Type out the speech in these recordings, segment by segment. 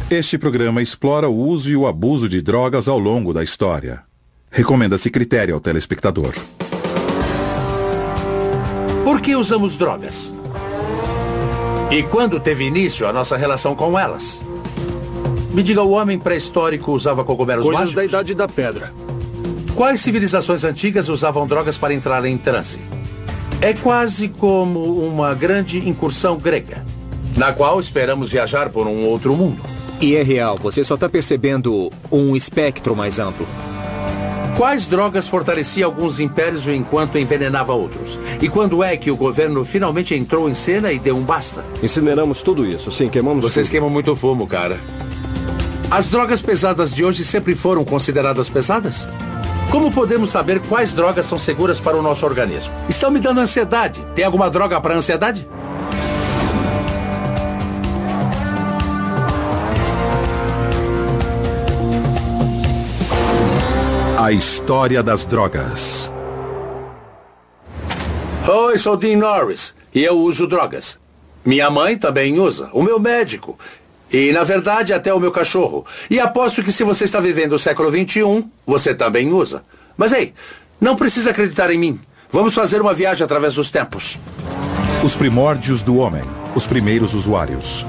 Este programa explora o uso e o abuso de drogas ao longo da história. Recomenda-se critério ao telespectador. Por que usamos drogas? E quando teve início a nossa relação com elas? Me diga, o homem pré-histórico usava cogumelos mágicos? Coisas da Idade da Pedra. Quais civilizações antigas usavam drogas para entrar em transe? É quase como uma grande incursão grega, na qual esperamos viajar por um outro mundo. E é real, você só está percebendo um espectro mais amplo. Quais drogas fortaleciam alguns impérios enquanto envenenava outros? E quando é que o governo finalmente entrou em cena e deu um basta? Incineramos tudo isso, sim, queimamos Vocês tudo. queimam muito fumo, cara. As drogas pesadas de hoje sempre foram consideradas pesadas? Como podemos saber quais drogas são seguras para o nosso organismo? Estão me dando ansiedade. Tem alguma droga para ansiedade? A história das drogas. Oi, sou Dean Norris e eu uso drogas. Minha mãe também usa, o meu médico. E, na verdade, até o meu cachorro. E aposto que se você está vivendo o século XXI, você também usa. Mas, ei, não precisa acreditar em mim. Vamos fazer uma viagem através dos tempos. Os primórdios do homem. Os primeiros usuários.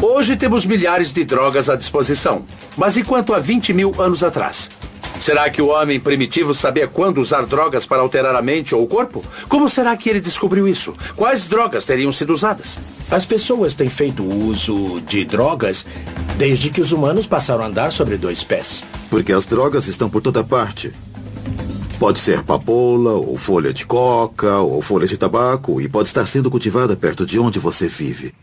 Hoje temos milhares de drogas à disposição. Mas e quanto a 20 mil anos atrás? Será que o homem primitivo sabia quando usar drogas para alterar a mente ou o corpo? Como será que ele descobriu isso? Quais drogas teriam sido usadas? As pessoas têm feito uso de drogas desde que os humanos passaram a andar sobre dois pés. Porque as drogas estão por toda parte. Pode ser papoula, ou folha de coca, ou folha de tabaco, e pode estar sendo cultivada perto de onde você vive.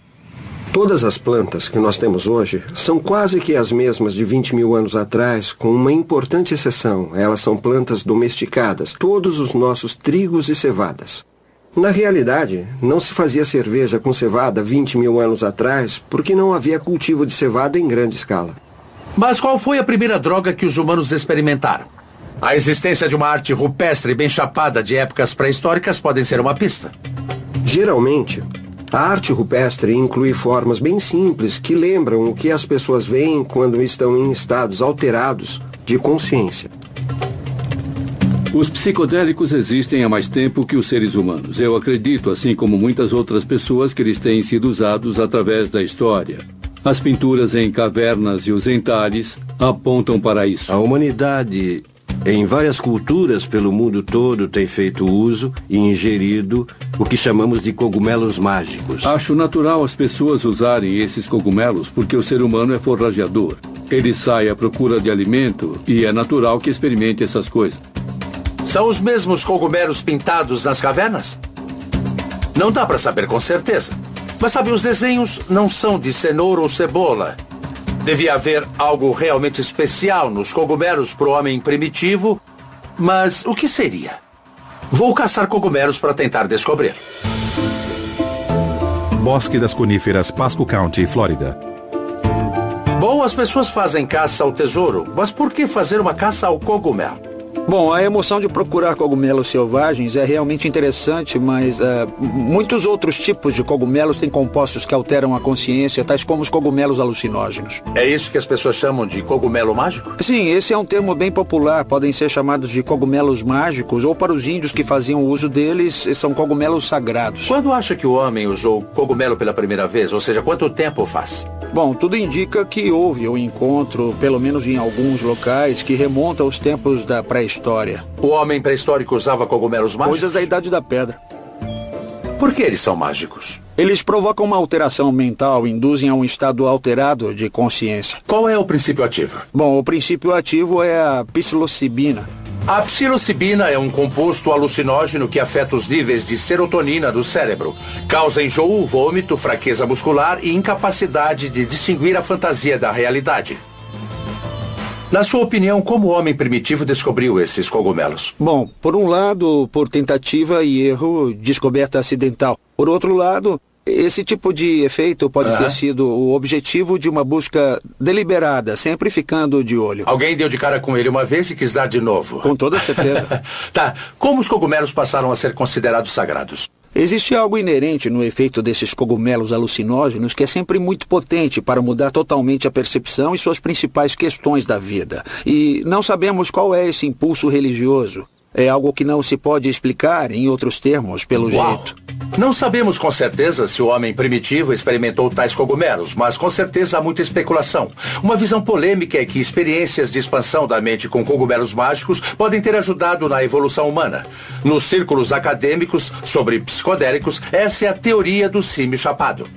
Todas as plantas que nós temos hoje são quase que as mesmas de 20 mil anos atrás, com uma importante exceção. Elas são plantas domesticadas, todos os nossos trigos e cevadas. Na realidade, não se fazia cerveja com cevada 20 mil anos atrás, porque não havia cultivo de cevada em grande escala. Mas qual foi a primeira droga que os humanos experimentaram? A existência de uma arte rupestre bem chapada de épocas pré-históricas podem ser uma pista. Geralmente, a arte rupestre inclui formas bem simples que lembram o que as pessoas veem quando estão em estados alterados de consciência. Os psicodélicos existem há mais tempo que os seres humanos. Eu acredito, assim como muitas outras pessoas, que eles têm sido usados através da história. As pinturas em cavernas e os entalhes apontam para isso. A humanidade, em várias culturas pelo mundo todo, tem feito uso e ingerido o que chamamos de cogumelos mágicos. Acho natural as pessoas usarem esses cogumelos porque o ser humano é forrageador. Ele sai à procura de alimento e é natural que experimente essas coisas. São os mesmos cogumelos pintados nas cavernas? Não dá para saber com certeza. Mas sabe, os desenhos não são de cenoura ou cebola. Devia haver algo realmente especial nos cogumelos para o homem primitivo. Mas o que seria? Vou caçar cogumelos para tentar descobrir. Bosque das Coníferas, Pasco County, Flórida. Bom, as pessoas fazem caça ao tesouro, mas por que fazer uma caça ao cogumelo? Bom, a emoção de procurar cogumelos selvagens é realmente interessante, mas muitos outros tipos de cogumelos têm compostos que alteram a consciência, tais como os cogumelos alucinógenos. É isso que as pessoas chamam de cogumelo mágico? Sim, esse é um termo bem popular. Podem ser chamados de cogumelos mágicos, ou para os índios que faziam uso deles, são cogumelos sagrados. Quando acha que o homem usou cogumelo pela primeira vez? Ou seja, quanto tempo faz? Bom, tudo indica que houve um encontro, pelo menos em alguns locais, que remonta aos tempos da pré-história. O homem pré-histórico usava cogumelos mágicos? Coisas da Idade da Pedra. Por que eles são mágicos? Eles provocam uma alteração mental, induzem a um estado alterado de consciência. Qual é o princípio ativo? Bom, o princípio ativo é a psilocibina. A psilocibina é um composto alucinógeno que afeta os níveis de serotonina do cérebro. Causa enjoo, vômito, fraqueza muscular e incapacidade de distinguir a fantasia da realidade. Na sua opinião, como o homem primitivo descobriu esses cogumelos? Bom, por um lado, por tentativa e erro, descoberta acidental. Por outro lado, esse tipo de efeito pode ter sido o objetivo de uma busca deliberada, sempre ficando de olho. Alguém deu de cara com ele uma vez e quis dar de novo. Com toda certeza. Tá, como os cogumelos passaram a ser considerados sagrados? Existe algo inerente no efeito desses cogumelos alucinógenos que é sempre muito potente para mudar totalmente a percepção e suas principais questões da vida. E não sabemos qual é esse impulso religioso. É algo que não se pode explicar, em outros termos, pelo jeito. Não sabemos com certeza se o homem primitivo experimentou tais cogumelos, mas com certeza há muita especulação. Uma visão polêmica é que experiências de expansão da mente com cogumelos mágicos podem ter ajudado na evolução humana. Nos círculos acadêmicos sobre psicodélicos, essa é a teoria do símio chapado.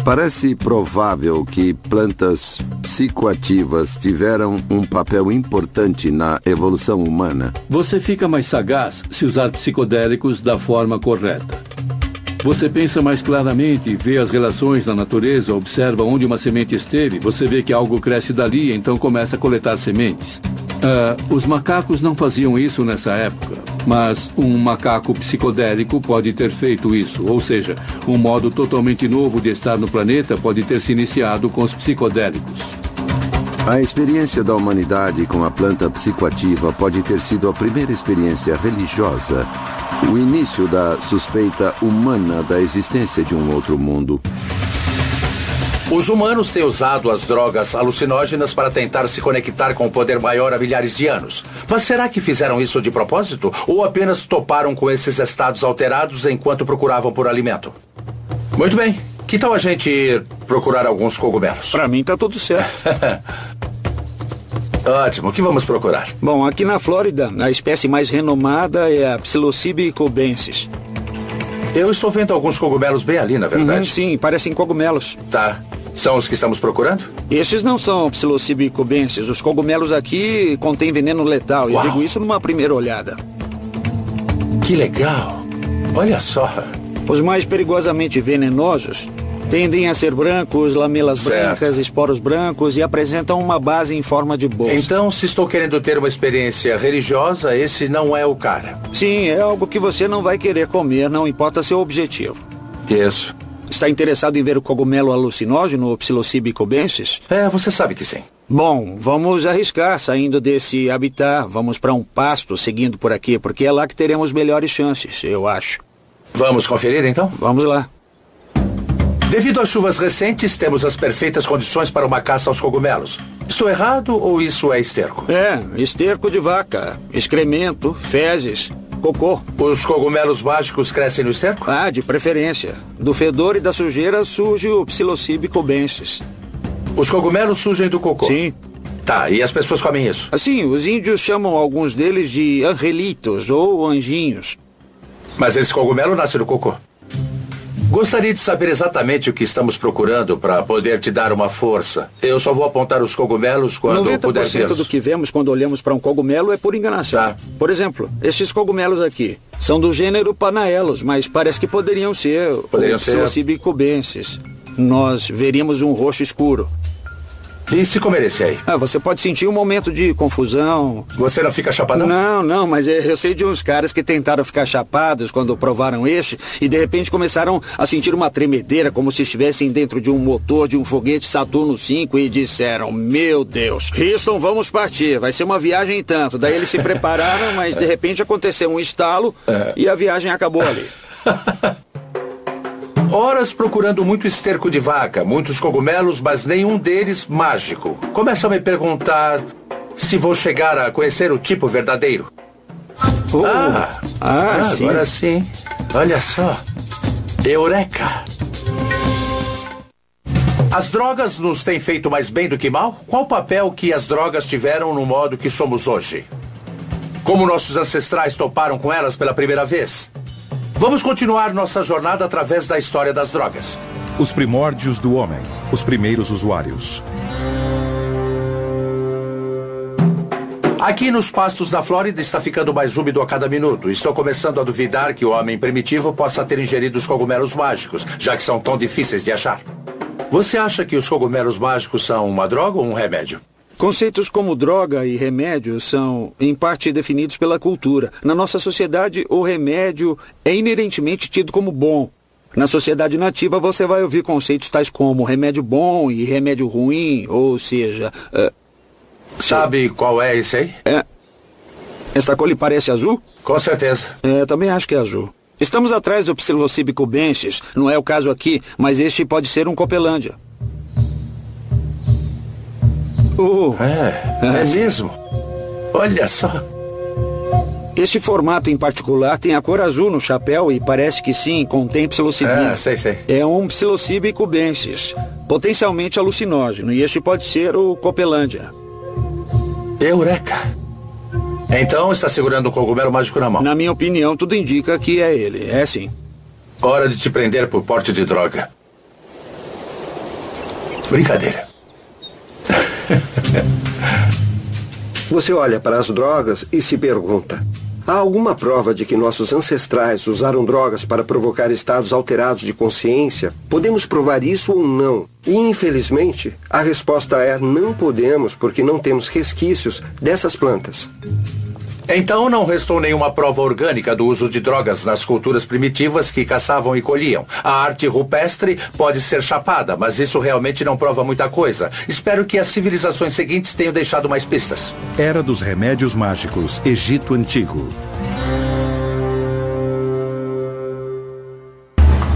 Parece provável que plantas psicoativas tiveram um papel importante na evolução humana. Você fica mais sagaz se usar psicodélicos da forma correta. Você pensa mais claramente, vê as relações na natureza, observa onde uma semente esteve, você vê que algo cresce dali, então começa a coletar sementes. Os macacos não faziam isso nessa época, mas um macaco psicodélico pode ter feito isso, ou seja, um modo totalmente novo de estar no planeta pode ter se iniciado com os psicodélicos. A experiência da humanidade com a planta psicoativa pode ter sido a primeira experiência religiosa, o início da suspeita humana da existência de um outro mundo. Os humanos têm usado as drogas alucinógenas para tentar se conectar com o poder maior há milhares de anos. Mas será que fizeram isso de propósito? Ou apenas toparam com esses estados alterados enquanto procuravam por alimento? Muito bem. Que tal a gente ir procurar alguns cogumelos? Pra mim tá tudo certo. Ótimo. O que vamos procurar? Bom, aqui na Flórida, a espécie mais renomada é a Psilocybe cubensis. Eu estou vendo alguns cogumelos bem ali, na verdade. Sim, parecem cogumelos. Tá. São os que estamos procurando? Estes não são Psilocybe cubensis. Os cogumelos aqui contêm veneno letal. Eu digo isso numa primeira olhada. Que legal. Olha só. Os mais perigosamente venenosos tendem a ser brancos, lamelas brancas, esporos brancos e apresentam uma base em forma de bolsa. Então, se estou querendo ter uma experiência religiosa, esse não é o cara. Sim, é algo que você não vai querer comer, não importa seu objetivo. Isso. Está interessado em ver o cogumelo alucinógeno, o Psilocybe cubensis? Você sabe que sim. Bom, vamos arriscar saindo desse habitat. Vamos para um pasto seguindo por aqui, porque é lá que teremos melhores chances, eu acho. Vamos conferir, então? Vamos lá. Devido às chuvas recentes, temos as perfeitas condições para uma caça aos cogumelos. Estou errado ou isso é esterco? Esterco de vaca, excremento, fezes, cocô. Os cogumelos mágicos crescem no esterco? De preferência. Do fedor e da sujeira surge o Psilocybe cubensis. Os cogumelos surgem do cocô? Sim. Tá, e as pessoas comem isso? Assim, os índios chamam alguns deles de angelitos ou anjinhos. Mas esse cogumelo nasce do cocô. Gostaria de saber exatamente o que estamos procurando para poder te dar uma força. Eu só vou apontar os cogumelos quando eu puder vê-los. 90% do que vemos quando olhamos para um cogumelo é por enganação. Tá. Por exemplo, estes cogumelos aqui são do gênero Panaelos, mas parece que poderiam ser o Psilocybe cubensis. Nós veríamos um roxo escuro. E se comer esse aí? Você pode sentir um momento de confusão. Você não fica chapadão? Não, mas eu sei de uns caras que tentaram ficar chapados quando provaram este e de repente começaram a sentir uma tremedeira como se estivessem dentro de um motor de um foguete Saturno V e disseram, meu Deus, Houston, vamos partir, vai ser uma viagem e tanto. Daí eles se prepararam, mas de repente aconteceu um estalo e a viagem acabou ali. Horas procurando muito esterco de vaca, muitos cogumelos, mas nenhum deles mágico. Começo a me perguntar se vou chegar a conhecer o tipo verdadeiro. Sim. Agora sim. Olha só. Eureka! As drogas nos têm feito mais bem do que mal? Qual o papel que as drogas tiveram no modo que somos hoje? Como nossos ancestrais toparam com elas pela primeira vez? Vamos continuar nossa jornada através da história das drogas. Os primórdios do homem, os primeiros usuários. Aqui nos pastos da Flórida está ficando mais úmido a cada minuto. Estou começando a duvidar que o homem primitivo possa ter ingerido os cogumelos mágicos, já que são tão difíceis de achar. Você acha que os cogumelos mágicos são uma droga ou um remédio? Conceitos como droga e remédio são, em parte, definidos pela cultura. Na nossa sociedade, o remédio é inerentemente tido como bom. Na sociedade nativa, você vai ouvir conceitos tais como remédio bom e remédio ruim, ou seja... Sabe qual é esse aí? Esta cor lhe parece azul? Com certeza. Também acho que é azul. Estamos atrás do Psilocybe cubensis. Não é o caso aqui, mas este pode ser um Copelândia. É mesmo? Olha só. Este formato em particular tem a cor azul no chapéu e parece que sim, contém psilocibina. Sei. É um Psilocybe cubensis, potencialmente alucinógeno, e este pode ser o Copelândia. Eureka! Então está segurando o cogumelo mágico na mão. Na minha opinião, tudo indica que é ele. É sim. Hora de te prender por porte de droga. Brincadeira. Você olha para as drogas e se pergunta: há alguma prova de que nossos ancestrais usaram drogas para provocar estados alterados de consciência? Podemos provar isso ou não? E, infelizmente, a resposta é não podemos, porque não temos resquícios dessas plantas. Então não restou nenhuma prova orgânica do uso de drogas nas culturas primitivas que caçavam e colhiam. A arte rupestre pode ser chapada, mas isso realmente não prova muita coisa. Espero que as civilizações seguintes tenham deixado mais pistas. Era dos remédios mágicos, Egito Antigo.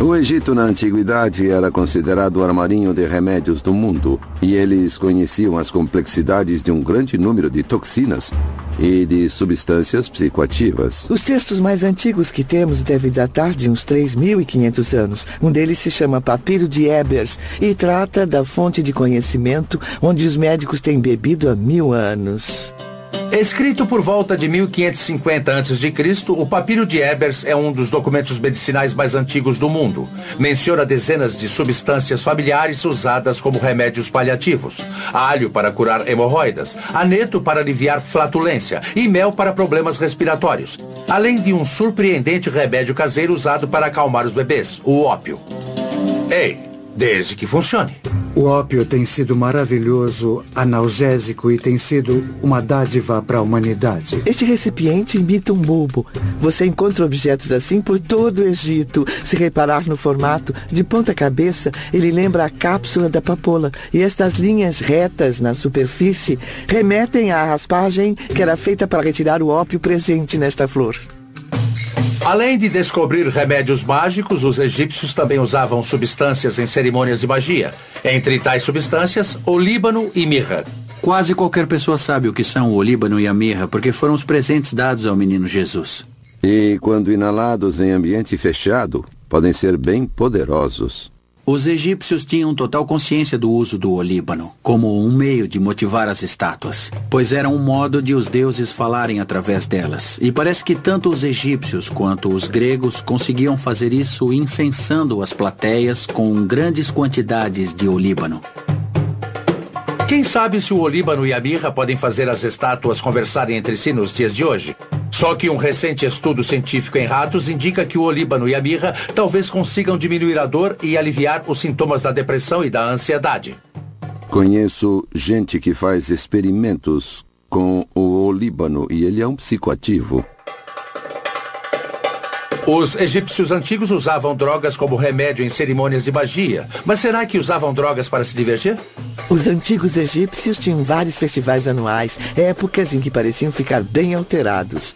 O Egito na antiguidade era considerado o armarinho de remédios do mundo, e eles conheciam as complexidades de um grande número de toxinas e de substâncias psicoativas. Os textos mais antigos que temos devem datar de uns 3.500 anos. Um deles se chama Papiro de Ebers e trata da fonte de conhecimento onde os médicos têm bebido há 1000 anos. Escrito por volta de 1550 a.C., o Papiro de Ebers é um dos documentos medicinais mais antigos do mundo. Menciona dezenas de substâncias familiares usadas como remédios paliativos. Alho para curar hemorroidas, aneto para aliviar flatulência e mel para problemas respiratórios. Além de um surpreendente remédio caseiro usado para acalmar os bebês, o ópio. Ei, desde que funcione. O ópio tem sido maravilhoso, analgésico e tem sido uma dádiva para a humanidade. Este recipiente imita um bulbo. Você encontra objetos assim por todo o Egito. Se reparar no formato, de ponta cabeça, ele lembra a cápsula da papoula. E estas linhas retas na superfície remetem à raspagem que era feita para retirar o ópio presente nesta flor. Além de descobrir remédios mágicos, os egípcios também usavam substâncias em cerimônias de magia. Entre tais substâncias, olíbano e mirra. Quase qualquer pessoa sabe o que são o olíbano e a mirra, porque foram os presentes dados ao menino Jesus. E, quando inalados em ambiente fechado, podem ser bem poderosos. Os egípcios tinham total consciência do uso do olíbano, como um meio de motivar as estátuas, pois era um modo de os deuses falarem através delas. E parece que tanto os egípcios quanto os gregos conseguiam fazer isso incensando as plateias com grandes quantidades de olíbano. Quem sabe se o olíbano e a mirra podem fazer as estátuas conversarem entre si nos dias de hoje? Só que um recente estudo científico em ratos indica que o olíbano e a mirra talvez consigam diminuir a dor e aliviar os sintomas da depressão e da ansiedade. Conheço gente que faz experimentos com o olíbano e ele é um psicoativo. Os egípcios antigos usavam drogas como remédio em cerimônias de magia. Mas será que usavam drogas para se divertir? Os antigos egípcios tinham vários festivais anuais, épocas em que pareciam ficar bem alterados.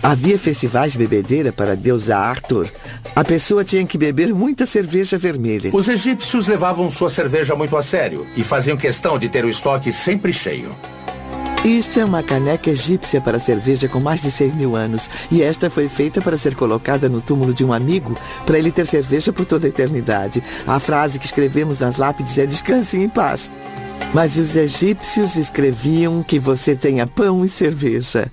Havia festivais de bebedeira para a deusa Arthur. A pessoa tinha que beber muita cerveja vermelha. Os egípcios levavam sua cerveja muito a sério e faziam questão de ter o estoque sempre cheio. Isto é uma caneca egípcia para cerveja com mais de 6.000 anos. E esta foi feita para ser colocada no túmulo de um amigo, para ele ter cerveja por toda a eternidade. A frase que escrevemos nas lápides é "Descanse em paz". Mas os egípcios escreviam que você tenha pão e cerveja.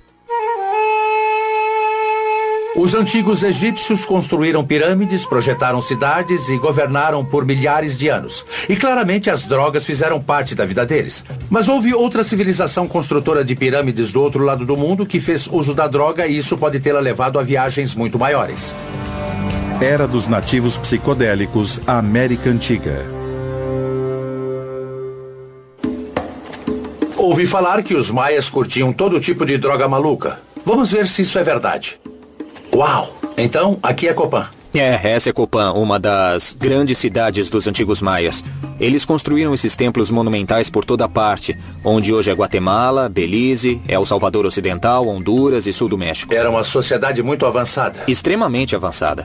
Os antigos egípcios construíram pirâmides, projetaram cidades e governaram por milhares de anos. E claramente as drogas fizeram parte da vida deles. Mas houve outra civilização construtora de pirâmides do outro lado do mundo que fez uso da droga e isso pode tê-la levado a viagens muito maiores. Era dos nativos psicodélicos, a América Antiga. Ouvi falar que os maias curtiam todo tipo de droga maluca. Vamos ver se isso é verdade. Uau! Então, aqui é Copan. Essa é Copan, uma das grandes cidades dos antigos maias. Eles construíram esses templos monumentais por toda parte, onde hoje é Guatemala, Belize, El Salvador Ocidental, Honduras e Sul do México. Era uma sociedade muito avançada. Extremamente avançada.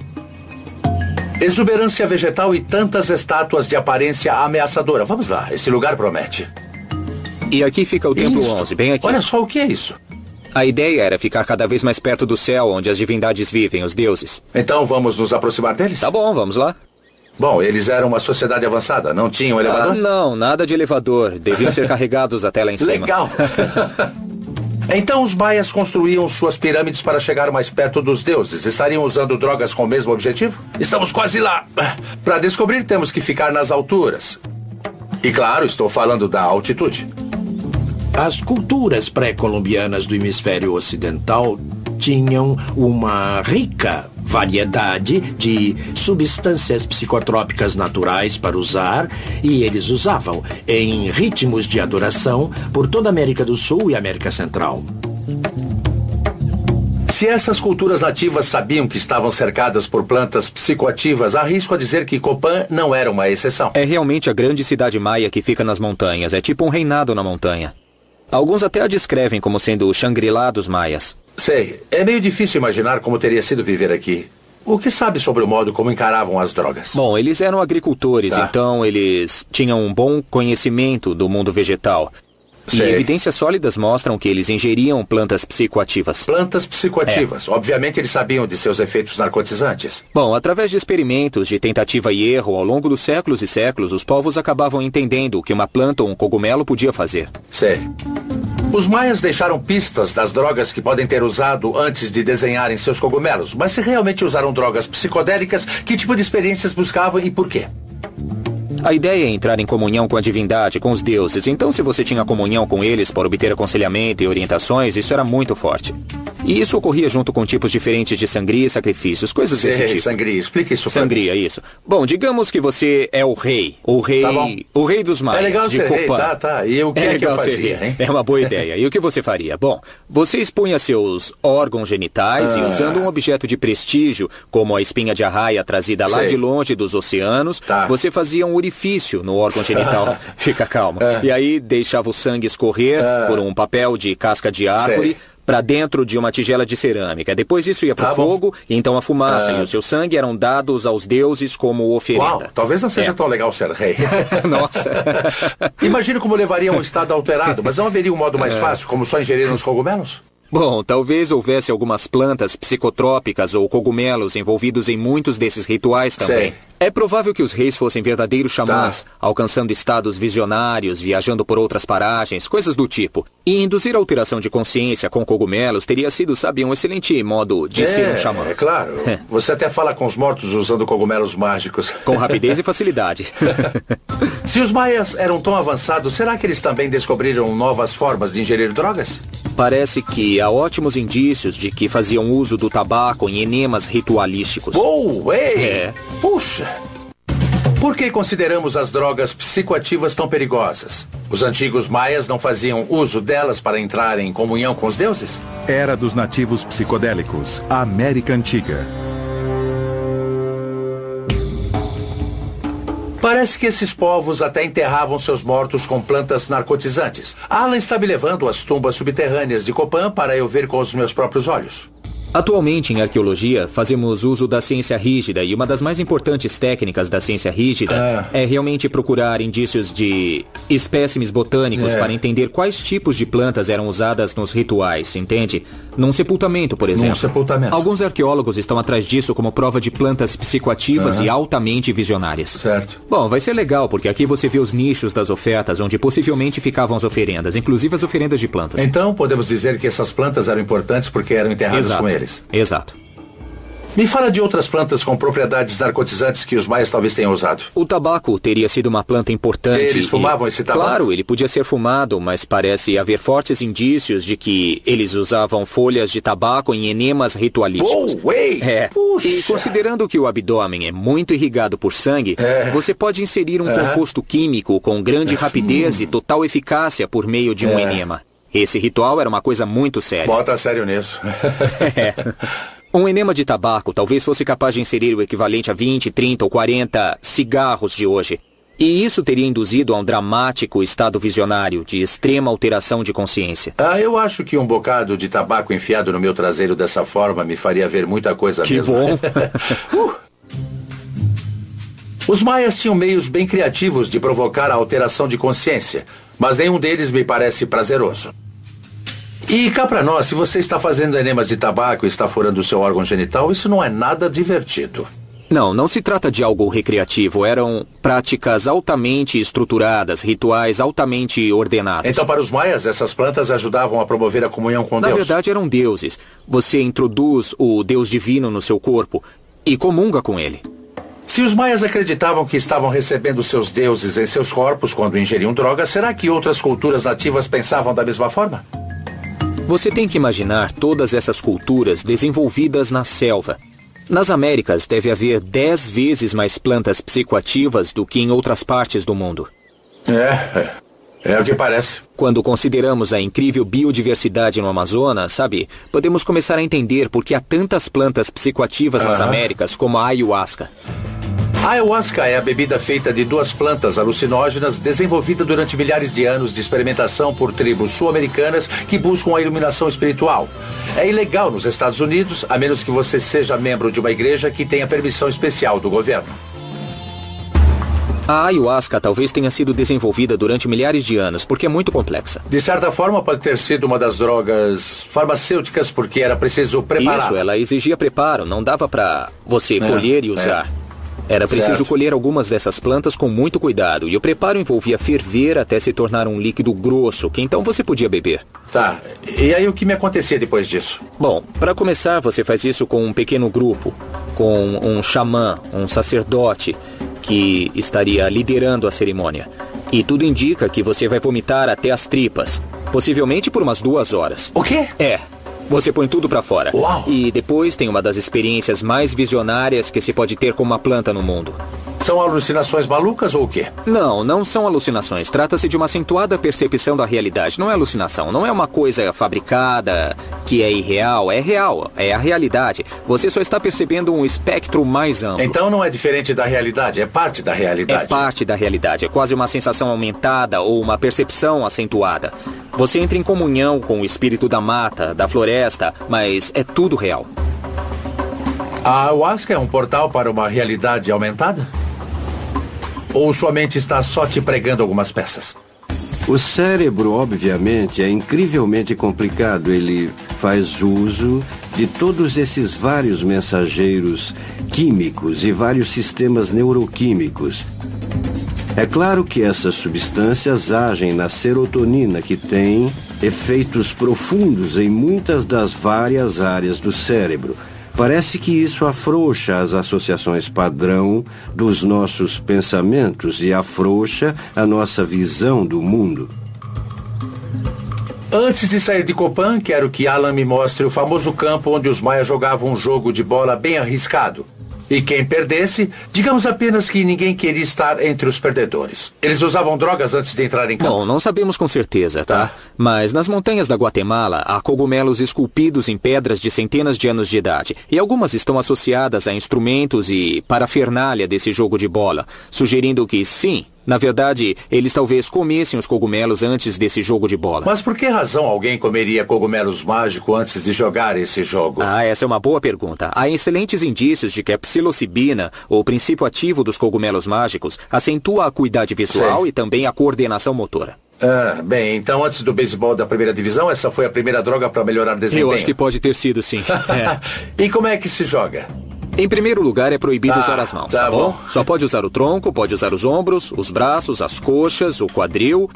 Exuberância vegetal e tantas estátuas de aparência ameaçadora. Vamos lá, esse lugar promete. E aqui fica o Templo 11, bem aqui. Olha só o que é isso. A ideia era ficar cada vez mais perto do céu, onde as divindades vivem, os deuses. Então vamos nos aproximar deles? Tá bom, vamos lá. Bom, eles eram uma sociedade avançada, não tinham elevador? Não, nada de elevador. Deviam ser carregados até lá em cima. Legal. Então os maias construíam suas pirâmides para chegar mais perto dos deuses. Estariam usando drogas com o mesmo objetivo? Estamos quase lá. Para descobrir, temos que ficar nas alturas. E claro, estou falando da altitude. As culturas pré-colombianas do hemisfério ocidental tinham uma rica variedade de substâncias psicotrópicas naturais para usar, e eles usavam em ritmos de adoração por toda a América do Sul e América Central. Se essas culturas nativas sabiam que estavam cercadas por plantas psicoativas, arrisco a dizer que Copán não era uma exceção. É realmente a grande cidade maia que fica nas montanhas. É tipo um reinado na montanha. Alguns até a descrevem como sendo o Shangri-La dos maias. Sei. É meio difícil imaginar como teria sido viver aqui. O que sabe sobre o modo como encaravam as drogas? Bom, eles eram agricultores, então eles tinham um bom conhecimento do mundo vegetal. E evidências sólidas mostram que eles ingeriam plantas psicoativas. Plantas psicoativas. Obviamente eles sabiam de seus efeitos narcotizantes. Bom, através de experimentos, de tentativa e erro, ao longo dos séculos e séculos, os povos acabavam entendendo o que uma planta ou um cogumelo podia fazer. Sei. Os maias deixaram pistas das drogas que podem ter usado antes de desenharem seus cogumelos. Mas se realmente usaram drogas psicodélicas, que tipo de experiências buscavam e por quê? A ideia é entrar em comunhão com a divindade, com os deuses. Então, se você tinha comunhão com eles para obter aconselhamento e orientações, isso era muito forte. E isso ocorria junto com tipos diferentes de sangria e sacrifícios, coisas desse tipo. Sangria, explica isso pra Sangria, mim. Isso. Bom, digamos que você é o rei. O rei dos maias. É legal ser rei, tá. E o que é que eu fazia, hein? É uma boa ideia. E o que você faria? Bom, você expunha seus órgãos genitais e usando um objeto de prestígio, como a espinha de arraia trazida lá de longe dos oceanos, você fazia um orifício no órgão genital. Fica calmo. E aí deixava o sangue escorrer por um papel de casca de árvore para dentro de uma tigela de cerâmica. Depois isso ia para o fogo, e então a fumaça e o seu sangue eram dados aos deuses como oferenda. Uau, talvez não seja tão legal ser rei. Nossa. Imagino como levaria um estado alterado, mas não haveria um modo mais fácil, como só ingerir uns cogumelos? Bom, talvez houvesse algumas plantas psicotrópicas ou cogumelos envolvidos em muitos desses rituais também. É provável que os reis fossem verdadeiros xamãs, alcançando estados visionários, viajando por outras paragens, coisas do tipo. E induzir a alteração de consciência com cogumelos teria sido, sabe, um excelente modo de ser um xamã. É claro. Você até fala com os mortos usando cogumelos mágicos. Com rapidez e facilidade. Se os maias eram tão avançados, será que eles também descobriram novas formas de ingerir drogas? Parece que há ótimos indícios de que faziam uso do tabaco em enemas ritualísticos. Puxa! Por que consideramos as drogas psicoativas tão perigosas? Os antigos maias não faziam uso delas para entrar em comunhão com os deuses? Era dos nativos psicodélicos, a América Antiga. Parece que esses povos até enterravam seus mortos com plantas narcotizantes. Alan está me levando às tumbas subterrâneas de Copán para eu ver com os meus próprios olhos. Atualmente, em arqueologia, fazemos uso da ciência rígida, e uma das mais importantes técnicas da ciência rígida é realmente procurar indícios de espécimes botânicos para entender quais tipos de plantas eram usadas nos rituais, entende? Num sepultamento, por exemplo. Num sepultamento. Alguns arqueólogos estão atrás disso como prova de plantas psicoativas e altamente visionárias. Certo. Bom, vai ser legal, porque aqui você vê os nichos das ofertas, onde possivelmente ficavam as oferendas, inclusive as oferendas de plantas. Então, podemos dizer que essas plantas eram importantes porque eram enterradas com eles. Exato. Me fala de outras plantas com propriedades narcotizantes que os maias talvez tenham usado. O tabaco teria sido uma planta importante. Eles fumavam esse tabaco? Claro, ele podia ser fumado, mas parece haver fortes indícios de que eles usavam folhas de tabaco em enemas ritualísticos. Puxa. E considerando que o abdômen é muito irrigado por sangue, você pode inserir um composto químico com grande rapidez e total eficácia por meio de um enema. Esse ritual era uma coisa muito séria. Bota sério nisso. Um enema de tabaco talvez fosse capaz de inserir o equivalente a 20, 30 ou 40 cigarros de hoje. E isso teria induzido a um dramático estado visionário de extrema alteração de consciência. Eu acho que um bocado de tabaco enfiado no meu traseiro dessa forma me faria ver muita coisa mesmo. Que bom! Os maias tinham meios bem criativos de provocar a alteração de consciência, mas nenhum deles me parece prazeroso. E cá pra nós, se você está fazendo enemas de tabaco e está furando o seu órgão genital, isso não é nada divertido. Não se trata de algo recreativo. Eram práticas altamente estruturadas, rituais altamente ordenados. Então, para os maias, essas plantas ajudavam a promover a comunhão com Deus? Na verdade, eram deuses. Você introduz o Deus divino no seu corpo e comunga com ele. Se os maias acreditavam que estavam recebendo seus deuses em seus corpos quando ingeriam drogas, será que outras culturas nativas pensavam da mesma forma? Você tem que imaginar todas essas culturas desenvolvidas na selva. Nas Américas deve haver 10 vezes mais plantas psicoativas do que em outras partes do mundo. É o que parece. Quando consideramos a incrível biodiversidade no Amazonas, podemos começar a entender por que há tantas plantas psicoativas nas Américas como a ayahuasca. A ayahuasca é a bebida feita de 2 plantas alucinógenas desenvolvida durante milhares de anos de experimentação por tribos sul-americanas que buscam a iluminação espiritual. É ilegal nos Estados Unidos, a menos que você seja membro de uma igreja que tenha permissão especial do governo. A ayahuasca talvez tenha sido desenvolvida durante milhares de anos, porque é muito complexa. De certa forma, pode ter sido uma das drogas farmacêuticas, porque era preciso preparar. Isso, ela exigia preparo, não dava pra você colher e usar. Era preciso colher algumas dessas plantas com muito cuidado, e o preparo envolvia ferver até se tornar um líquido grosso, que então você podia beber. Tá, e aí o que me acontecia depois disso? Bom, para começar, você faz isso com um pequeno grupo, com um xamã, um sacerdote, que estaria liderando a cerimônia. E tudo indica que você vai vomitar até as tripas, possivelmente por umas 2 horas. O quê? Você põe tudo pra fora. Uau. E depois tem uma das experiências mais visionárias que se pode ter com uma planta no mundo. São alucinações malucas ou o quê? Não são alucinações. Trata-se de uma acentuada percepção da realidade. Não é alucinação. Não é uma coisa fabricada que é irreal. É real. É a realidade. Você só está percebendo um espectro mais amplo. Então não é diferente da realidade. É parte da realidade. É parte da realidade. É quase uma sensação aumentada ou uma percepção acentuada. Você entra em comunhão com o espírito da mata, da floresta, mas é tudo real. A ayahuasca é um portal para uma realidade aumentada? Ou sua mente está só te pregando algumas peças? O cérebro, obviamente, é incrivelmente complicado. Ele faz uso de todos esses vários mensageiros químicos e vários sistemas neuroquímicos. É claro que essas substâncias agem na serotonina, que tem efeitos profundos em muitas das várias áreas do cérebro. Parece que isso afrouxa as associações padrão dos nossos pensamentos e afrouxa a nossa visão do mundo. Antes de sair de Copan, quero que Alan me mostre o famoso campo onde os maias jogavam um jogo de bola bem arriscado. E quem perdesse, digamos apenas que ninguém queria estar entre os perdedores. Eles usavam drogas antes de entrar em campo? Bom, não sabemos com certeza, tá? Mas nas montanhas da Guatemala há cogumelos esculpidos em pedras de centenas de anos de idade. E algumas estão associadas a instrumentos e parafernália desse jogo de bola, sugerindo que sim, na verdade, eles talvez comessem os cogumelos antes desse jogo de bola. Mas por que razão alguém comeria cogumelos mágicos antes de jogar esse jogo? Essa é uma boa pergunta. Há excelentes indícios de que a psilocibina, o princípio ativo dos cogumelos mágicos, acentua a acuidade visual e também a coordenação motora. Bem, então antes do beisebol da primeira divisão, essa foi a primeira droga para melhorar desempenho? Eu acho que pode ter sido, sim. E como é que se joga? Em primeiro lugar, é proibido usar as mãos, tá bom? Só pode usar o tronco, pode usar os ombros, os braços, as coxas, o quadril.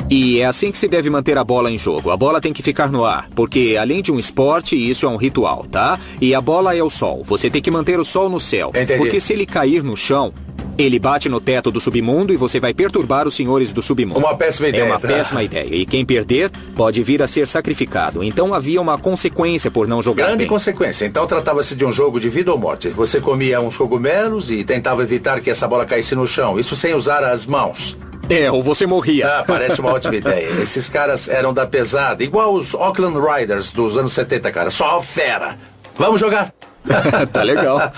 E é assim que se deve manter a bola em jogo. A bola tem que ficar no ar, porque além de um esporte, isso é um ritual, tá? E a bola é o sol. Você tem que manter o sol no céu. Entendi. Porque se ele cair no chão, ele bate no teto do submundo e você vai perturbar os senhores do submundo. Uma péssima ideia. É uma péssima ideia. E quem perder pode vir a ser sacrificado. Então havia uma consequência por não jogar Grande bem. consequência. Então tratava-se de um jogo de vida ou morte. Você comia uns cogumelos e tentava evitar que essa bola caísse no chão. Isso sem usar as mãos. Ou você morria. Parece uma ótima ideia. Esses caras eram da pesada, igual os Oakland Riders dos anos 70, cara. Só fera. Vamos jogar? Tá legal.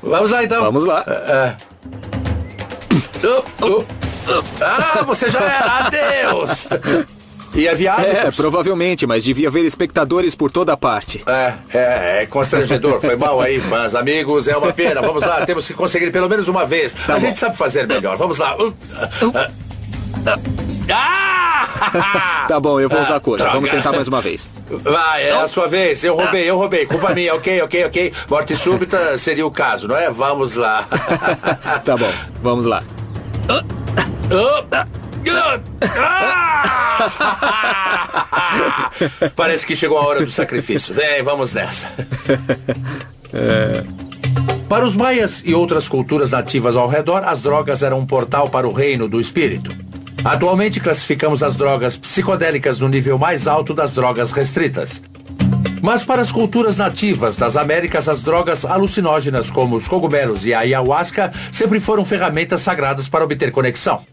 Vamos lá, então. Vamos lá. Você já era. Adeus! E havia árbitros? Provavelmente, mas devia haver espectadores por toda parte. É constrangedor. Foi mal aí, fãs, amigos. É uma pena. Vamos lá, temos que conseguir pelo menos uma vez. A gente sabe fazer melhor. Vamos lá. Tá bom, eu vou usar a cor. Vamos tentar mais uma vez. Vai, é a sua vez. Eu roubei. Culpa minha. Ok. Morte súbita seria o caso, não é? Vamos lá. Tá bom, vamos lá. Parece que chegou a hora do sacrifício. Vem, vamos nessa. Para os maias e outras culturas nativas ao redor, as drogas eram um portal para o reino do espírito. Atualmente classificamos as drogas psicodélicas no nível mais alto das drogas restritas. Mas para as culturas nativas das Américas, as drogas alucinógenas como os cogumelos e a ayahuasca sempre foram ferramentas sagradas para obter conexão.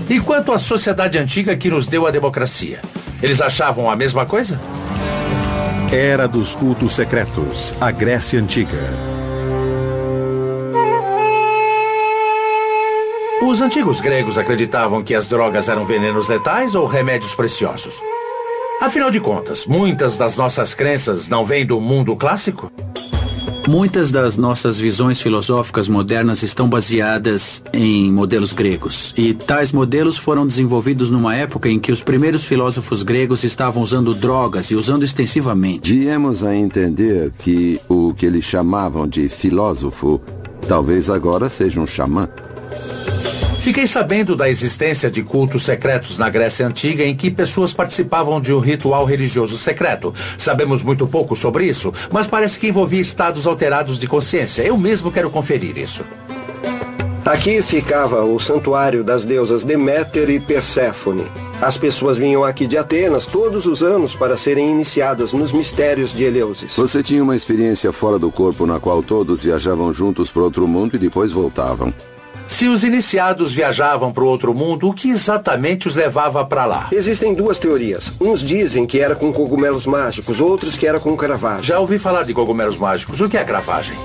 E quanto à sociedade antiga que nos deu a democracia? Eles achavam a mesma coisa? Era dos cultos secretos, a Grécia Antiga. Os antigos gregos acreditavam que as drogas eram venenos letais ou remédios preciosos. Afinal de contas, muitas das nossas crenças não vêm do mundo clássico? Muitas das nossas visões filosóficas modernas estão baseadas em modelos gregos. E tais modelos foram desenvolvidos numa época em que os primeiros filósofos gregos estavam usando drogas e usando extensivamente. Viemos a entender que o que eles chamavam de filósofo talvez agora seja um xamã. Fiquei sabendo da existência de cultos secretos na Grécia Antiga em que pessoas participavam de um ritual religioso secreto. Sabemos muito pouco sobre isso, mas parece que envolvia estados alterados de consciência. Eu mesmo quero conferir isso. Aqui ficava o santuário das deusas Deméter e Perséfone. As pessoas vinham aqui de Atenas todos os anos para serem iniciadas nos mistérios de Eleusis. Você tinha uma experiência fora do corpo na qual todos viajavam juntos para outro mundo e depois voltavam. Se os iniciados viajavam para o outro mundo, o que exatamente os levava para lá? Existem duas teorias. Uns dizem que era com cogumelos mágicos, outros que era com cravagem. Já ouvi falar de cogumelos mágicos. O que é cravagem?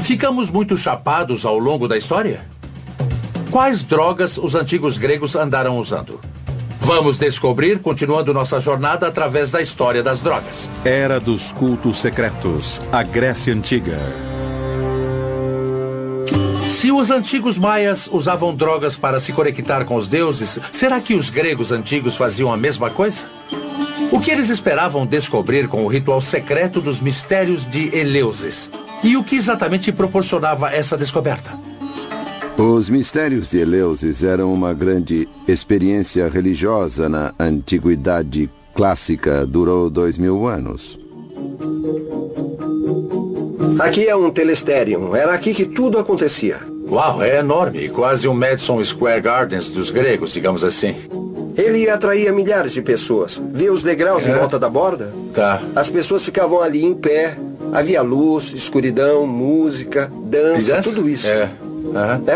Ficamos muito chapados ao longo da história? Quais drogas os antigos gregos andaram usando? Vamos descobrir, continuando nossa jornada através da história das drogas. Era dos cultos secretos, a Grécia Antiga. Se os antigos maias usavam drogas para se conectar com os deuses, será que os gregos antigos faziam a mesma coisa? O que eles esperavam descobrir com o ritual secreto dos mistérios de Eleusis? E o que exatamente proporcionava essa descoberta? Os mistérios de Eleusis eram uma grande experiência religiosa na antiguidade clássica. Durou 2000 anos. Aqui é um telesterium. Era aqui que tudo acontecia. Uau, é enorme. Quase um Madison Square Gardens dos gregos, digamos assim. Ele atraía milhares de pessoas. Via os degraus em volta da borda? Tá. As pessoas ficavam ali em pé. Havia luz, escuridão, música, dança, tudo isso.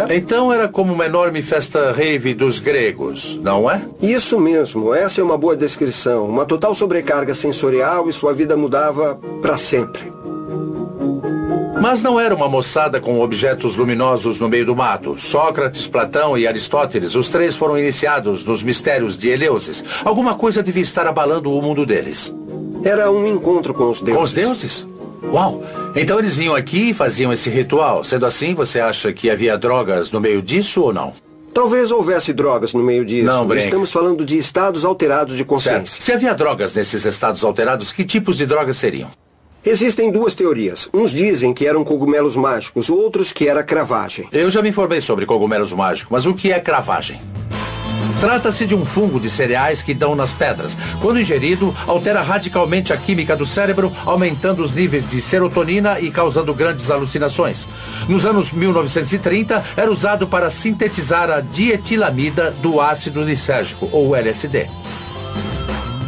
Então era como uma enorme festa rave dos gregos, não é? Isso mesmo. Essa é uma boa descrição. Uma total sobrecarga sensorial e sua vida mudava para sempre. Mas não era uma moçada com objetos luminosos no meio do mato. Sócrates, Platão e Aristóteles, os três foram iniciados nos mistérios de Eleusis. Alguma coisa devia estar abalando o mundo deles. Era um encontro com os deuses. Com os deuses? Uau! Então eles vinham aqui e faziam esse ritual. Sendo assim, você acha que havia drogas no meio disso ou não? Talvez houvesse drogas no meio disso. Não, brinca. Estamos falando de estados alterados de consciência. Certo. Se havia drogas nesses estados alterados, que tipos de drogas seriam? Existem duas teorias. Uns dizem que eram cogumelos mágicos, outros que era cravagem. Eu já me informei sobre cogumelos mágicos, mas o que é cravagem? Trata-se de um fungo de cereais que dão nas pedras. Quando ingerido, altera radicalmente a química do cérebro, aumentando os níveis de serotonina e causando grandes alucinações. Nos anos 1930, era usado para sintetizar a dietilamida do ácido lisérgico, ou LSD.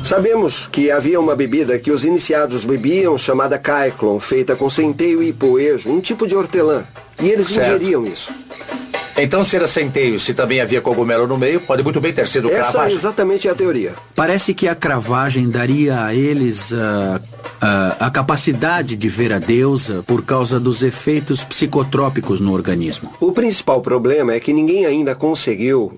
Sabemos que havia uma bebida que os iniciados bebiam, chamada Kyclon, feita com centeio e poejo, um tipo de hortelã. E eles ingeriam isso. Então, se era centeio, se também havia cogumelo no meio, pode muito bem ter sido cravagem. Essa é exatamente a teoria. Parece que a cravagem daria a eles a capacidade de ver a deusa por causa dos efeitos psicotrópicos no organismo. O principal problema é que ninguém ainda conseguiu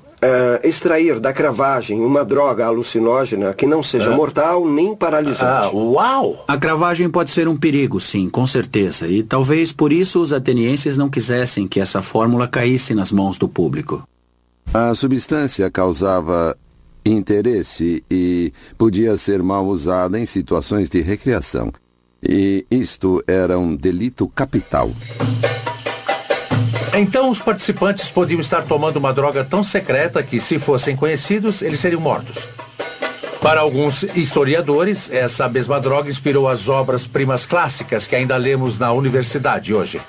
extrair da cravagem uma droga alucinógena que não seja mortal nem paralisante. Uau! A cravagem pode ser um perigo, sim, com certeza. E talvez por isso os atenienses não quisessem que essa fórmula caísse nas mãos do público. A substância causava interesse e podia ser mal usada em situações de recreação. E isto era um delito capital. Então os participantes podiam estar tomando uma droga tão secreta que, se fossem conhecidos, eles seriam mortos. Para alguns historiadores, essa mesma droga inspirou as obras-primas clássicas que ainda lemos na universidade hoje.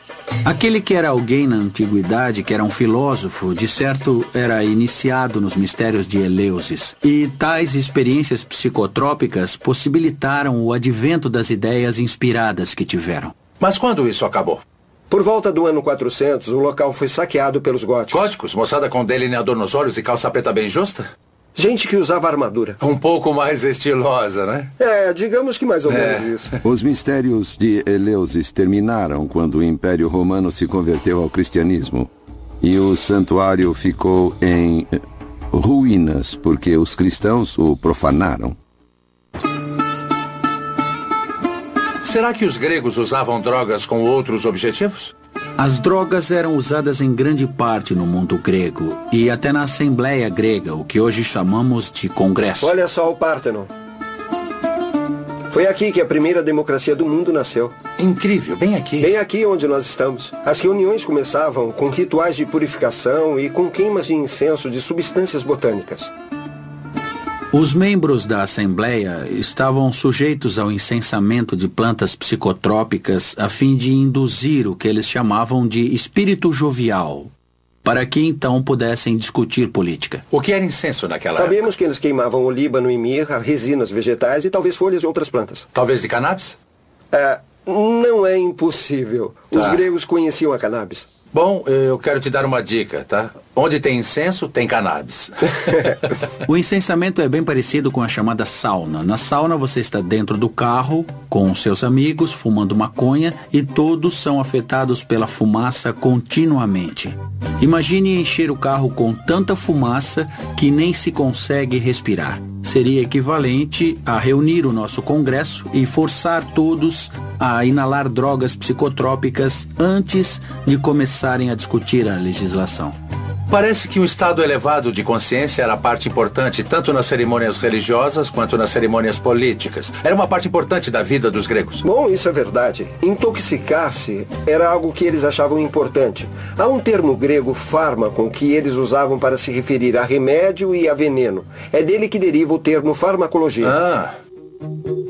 Aquele que era alguém na antiguidade, que era um filósofo, de certo era iniciado nos mistérios de Eleusis. E tais experiências psicotrópicas possibilitaram o advento das ideias inspiradas que tiveram. Mas quando isso acabou? Por volta do ano 400, o local foi saqueado pelos góticos. Góticos? Moçada com delineador nos olhos e calça preta bem justa? Gente que usava armadura. Um pouco mais estilosa, né? Digamos que mais ou menos isso. Os mistérios de Eleusis terminaram quando o Império Romano se converteu ao cristianismo. E o santuário ficou em ruínas porque os cristãos o profanaram. Será que os gregos usavam drogas com outros objetivos? As drogas eram usadas em grande parte no mundo grego e até na Assembleia Grega, o que hoje chamamos de Congresso. Olha só o Párteno. Foi aqui que a primeira democracia do mundo nasceu. Incrível, bem aqui. Bem aqui onde nós estamos. As reuniões começavam com rituais de purificação e com queimas de incenso de substâncias botânicas. Os membros da Assembleia estavam sujeitos ao incensamento de plantas psicotrópicas a fim de induzir o que eles chamavam de espírito jovial, para que então pudessem discutir política. O que era incenso naquela época? Sabemos que eles queimavam olíbano e mirra, resinas vegetais e talvez folhas de outras plantas. Talvez de cannabis? Não é impossível. Os gregos conheciam a cannabis. Bom, eu quero te dar uma dica, tá? Onde tem incenso, tem cannabis. O incensamento é bem parecido com a chamada sauna. Na sauna você está dentro do carro, com seus amigos, fumando maconha, e todos são afetados pela fumaça continuamente. Imagine encher o carro com tanta fumaça que nem se consegue respirar. Seria equivalente a reunir o nosso Congresso e forçar todos a inalar drogas psicotrópicas antes de começarem a discutir a legislação. Parece que um estado elevado de consciência era parte importante tanto nas cerimônias religiosas quanto nas cerimônias políticas. Era uma parte importante da vida dos gregos. Bom, isso é verdade. Intoxicar-se era algo que eles achavam importante. Há um termo grego, fármaco, que eles usavam para se referir a remédio e a veneno. É dele que deriva o termo farmacologia.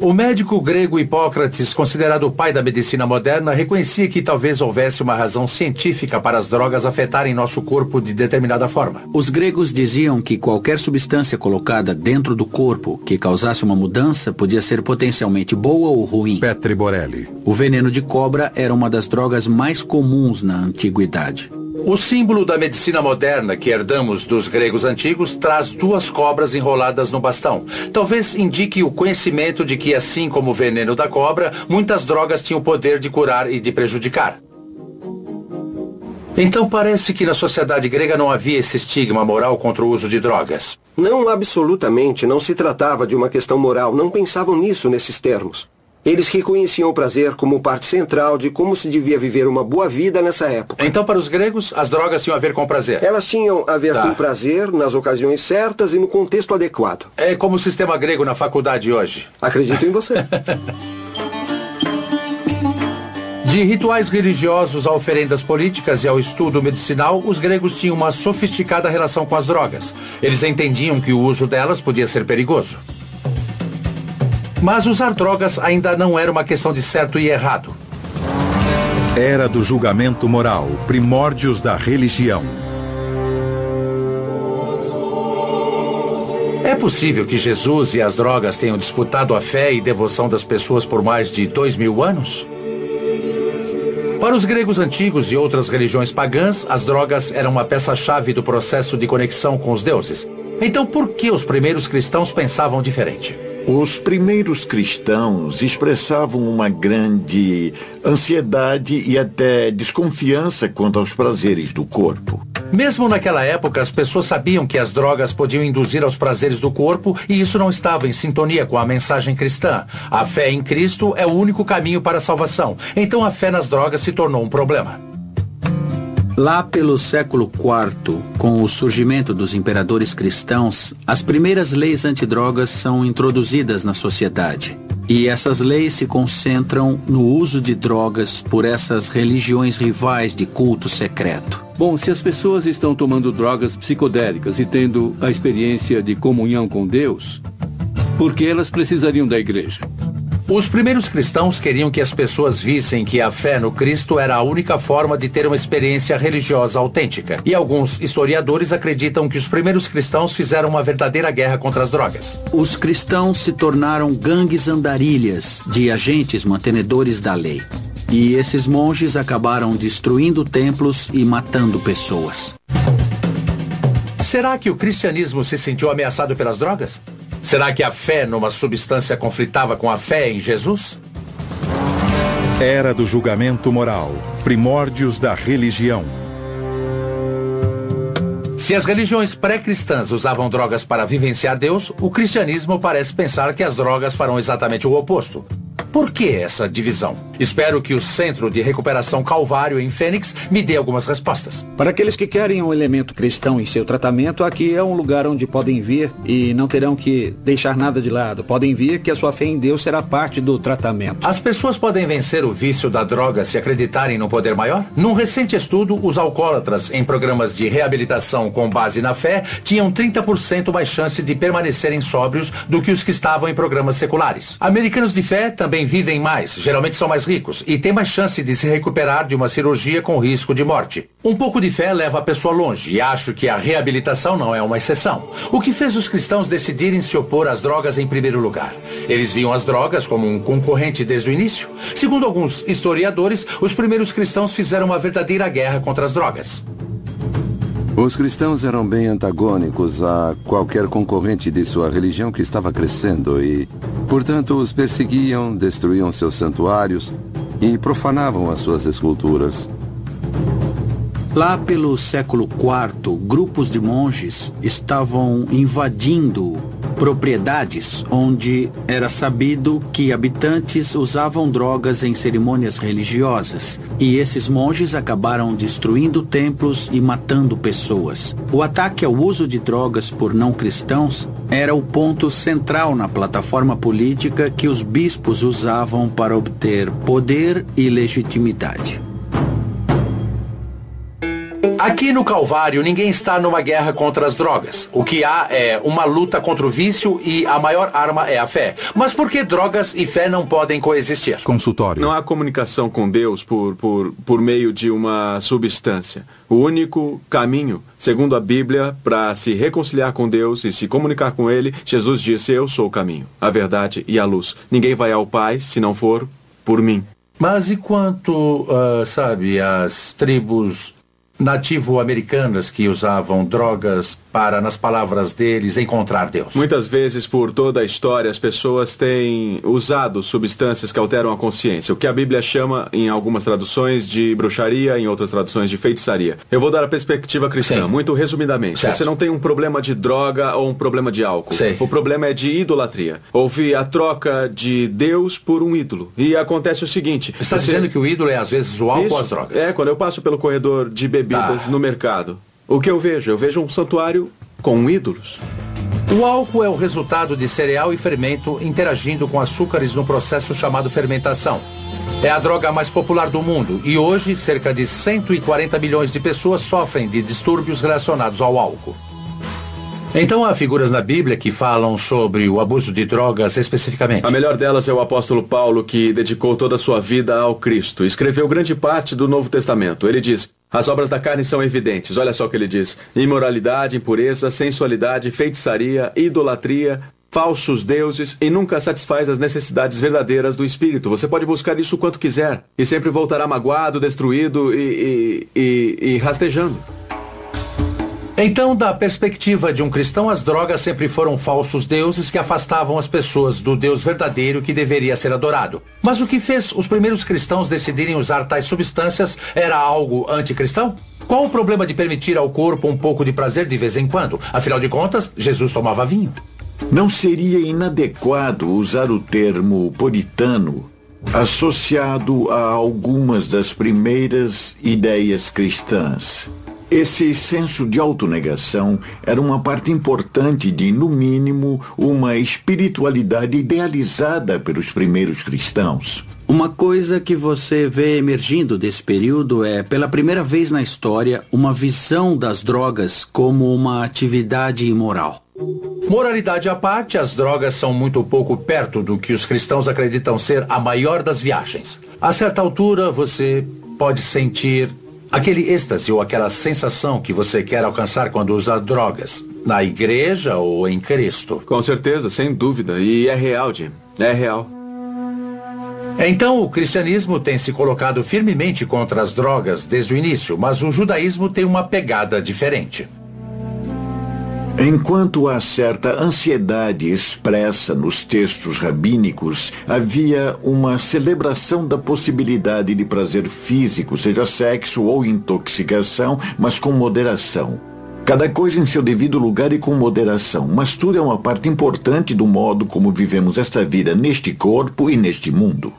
O médico grego Hipócrates, considerado o pai da medicina moderna, reconhecia que talvez houvesse uma razão científica para as drogas afetarem nosso corpo de determinada forma. Os gregos diziam que qualquer substância colocada dentro do corpo que causasse uma mudança podia ser potencialmente boa ou ruim. Petri Borelli. O veneno de cobra era uma das drogas mais comuns na antiguidade. O símbolo da medicina moderna que herdamos dos gregos antigos traz 2 cobras enroladas no bastão. Talvez indique o conhecimento de que, assim como o veneno da cobra, muitas drogas tinham o poder de curar e de prejudicar. Então parece que na sociedade grega não havia esse estigma moral contra o uso de drogas. Não, absolutamente. Não se tratava de uma questão moral. Não pensavam nisso nesses termos. Eles reconheciam o prazer como parte central de como se devia viver uma boa vida nessa época. Então, para os gregos, as drogas tinham a ver com prazer? Elas tinham a ver com prazer nas ocasiões certas e no contexto adequado. É como o sistema grego na faculdade hoje. Acredito em você. De rituais religiosos a oferendas políticas e ao estudo medicinal, os gregos tinham uma sofisticada relação com as drogas. Eles entendiam que o uso delas podia ser perigoso. Mas usar drogas ainda não era uma questão de certo e errado. Era do julgamento moral, primórdios da religião. É possível que Jesus e as drogas tenham disputado a fé e devoção das pessoas por mais de 2000 anos? Para os gregos antigos e outras religiões pagãs, as drogas eram uma peça-chave do processo de conexão com os deuses. Então, por que os primeiros cristãos pensavam diferente? Os primeiros cristãos expressavam uma grande ansiedade e até desconfiança quanto aos prazeres do corpo. Mesmo naquela época, as pessoas sabiam que as drogas podiam induzir aos prazeres do corpo e isso não estava em sintonia com a mensagem cristã. A fé em Cristo é o único caminho para a salvação. Então a fé nas drogas se tornou um problema. Lá pelo século IV, com o surgimento dos imperadores cristãos, as primeiras leis antidrogas são introduzidas na sociedade. E essas leis se concentram no uso de drogas por essas religiões rivais de culto secreto. Bom, se as pessoas estão tomando drogas psicodélicas e tendo a experiência de comunhão com Deus, por que elas precisariam da igreja? Os primeiros cristãos queriam que as pessoas vissem que a fé no Cristo era a única forma de ter uma experiência religiosa autêntica. E alguns historiadores acreditam que os primeiros cristãos fizeram uma verdadeira guerra contra as drogas. Os cristãos se tornaram gangues andarilhas de agentes mantenedores da lei. E esses monges acabaram destruindo templos e matando pessoas. Será que o cristianismo se sentiu ameaçado pelas drogas? Será que a fé numa substância conflitava com a fé em Jesus? Era do julgamento moral, primórdios da religião. Se as religiões pré-cristãs usavam drogas para vivenciar Deus, o cristianismo parece pensar que as drogas farão exatamente o oposto. Por que essa divisão? Espero que o Centro de Recuperação Calvário em Fênix me dê algumas respostas. Para aqueles que querem um elemento cristão em seu tratamento, aqui é um lugar onde podem vir e não terão que deixar nada de lado. Podem vir que a sua fé em Deus será parte do tratamento. As pessoas podem vencer o vício da droga se acreditarem no poder maior? Num recente estudo, os alcoólatras em programas de reabilitação com base na fé tinham 30% mais chance de permanecerem sóbrios do que os que estavam em programas seculares. Americanos de fé também vivem mais, geralmente são mais ricos e têm mais chance de se recuperar de uma cirurgia com risco de morte. Um pouco de fé leva a pessoa longe e acho que a reabilitação não é uma exceção. O que fez os cristãos decidirem se opor às drogas em primeiro lugar? Eles viam as drogas como um concorrente desde o início? Segundo alguns historiadores, os primeiros cristãos fizeram uma verdadeira guerra contra as drogas. Os cristãos eram bem antagônicos a qualquer concorrente de sua religião que estava crescendo e, portanto, os perseguiam, destruíam seus santuários e profanavam as suas esculturas. Lá pelo século IV, grupos de monges estavam invadindo propriedades onde era sabido que habitantes usavam drogas em cerimônias religiosas. E esses monges acabaram destruindo templos e matando pessoas. O ataque ao uso de drogas por não cristãos era o ponto central na plataforma política que os bispos usavam para obter poder e legitimidade. Aqui no Calvário, ninguém está numa guerra contra as drogas. O que há é uma luta contra o vício e a maior arma é a fé. Mas por que drogas e fé não podem coexistir? Consultório. Não há comunicação com Deus por meio de uma substância. O único caminho, segundo a Bíblia, para se reconciliar com Deus e se comunicar com Ele, Jesus disse: eu sou o caminho, a verdade e a luz. Ninguém vai ao Pai se não for por mim. Mas e quanto, as tribos nativo-americanas que usavam drogas para, nas palavras deles, encontrar Deus? Muitas vezes, por toda a história, as pessoas têm usado substâncias que alteram a consciência, o que a Bíblia chama, em algumas traduções, de bruxaria, em outras traduções, de feitiçaria. Eu vou dar a perspectiva cristã, muito resumidamente. Certo. Você não tem um problema de droga ou um problema de álcool. Sei. O problema é de idolatria. Houve a troca de Deus por um ídolo. E acontece o seguinte... Você está dizendo que o ídolo é, às vezes, o álcool ou as drogas? É, quando eu passo pelo corredor de bebidas no mercado, o que eu vejo? Eu vejo um santuário com ídolos. O álcool é o resultado de cereal e fermento interagindo com açúcares no processo chamado fermentação. É a droga mais popular do mundo e hoje cerca de 140 milhões de pessoas sofrem de distúrbios relacionados ao álcool. Então há figuras na Bíblia que falam sobre o abuso de drogas especificamente. A melhor delas é o apóstolo Paulo, que dedicou toda a sua vida ao Cristo. Escreveu grande parte do Novo Testamento. Ele diz: as obras da carne são evidentes. Olha só o que ele diz: imoralidade, impureza, sensualidade, feitiçaria, idolatria, falsos deuses e nunca satisfaz as necessidades verdadeiras do espírito. Você pode buscar isso quanto quiser e sempre voltará magoado, destruído e rastejando. Então, da perspectiva de um cristão, as drogas sempre foram falsos deuses que afastavam as pessoas do Deus verdadeiro que deveria ser adorado. Mas o que fez os primeiros cristãos decidirem usar tais substâncias era algo anticristão? Qual o problema de permitir ao corpo um pouco de prazer de vez em quando? Afinal de contas, Jesus tomava vinho. Não seria inadequado usar o termo puritano associado a algumas das primeiras ideias cristãs? Esse senso de autonegação era uma parte importante de, no mínimo, uma espiritualidade idealizada pelos primeiros cristãos. Uma coisa que você vê emergindo desse período é, pela primeira vez na história, uma visão das drogas como uma atividade imoral. Moralidade à parte, as drogas são muito pouco perto do que os cristãos acreditam ser a maior das viagens. A certa altura, você pode sentir aquele êxtase ou aquela sensação que você quer alcançar quando usa drogas, na igreja ou em Cristo. Com certeza, sem dúvida. E é real, Jim. É real. Então, o cristianismo tem se colocado firmemente contra as drogas desde o início, mas o judaísmo tem uma pegada diferente. Enquanto há certa ansiedade expressa nos textos rabínicos, havia uma celebração da possibilidade de prazer físico, seja sexo ou intoxicação, mas com moderação. Cada coisa em seu devido lugar e com moderação, mas tudo é uma parte importante do modo como vivemos esta vida neste corpo e neste mundo.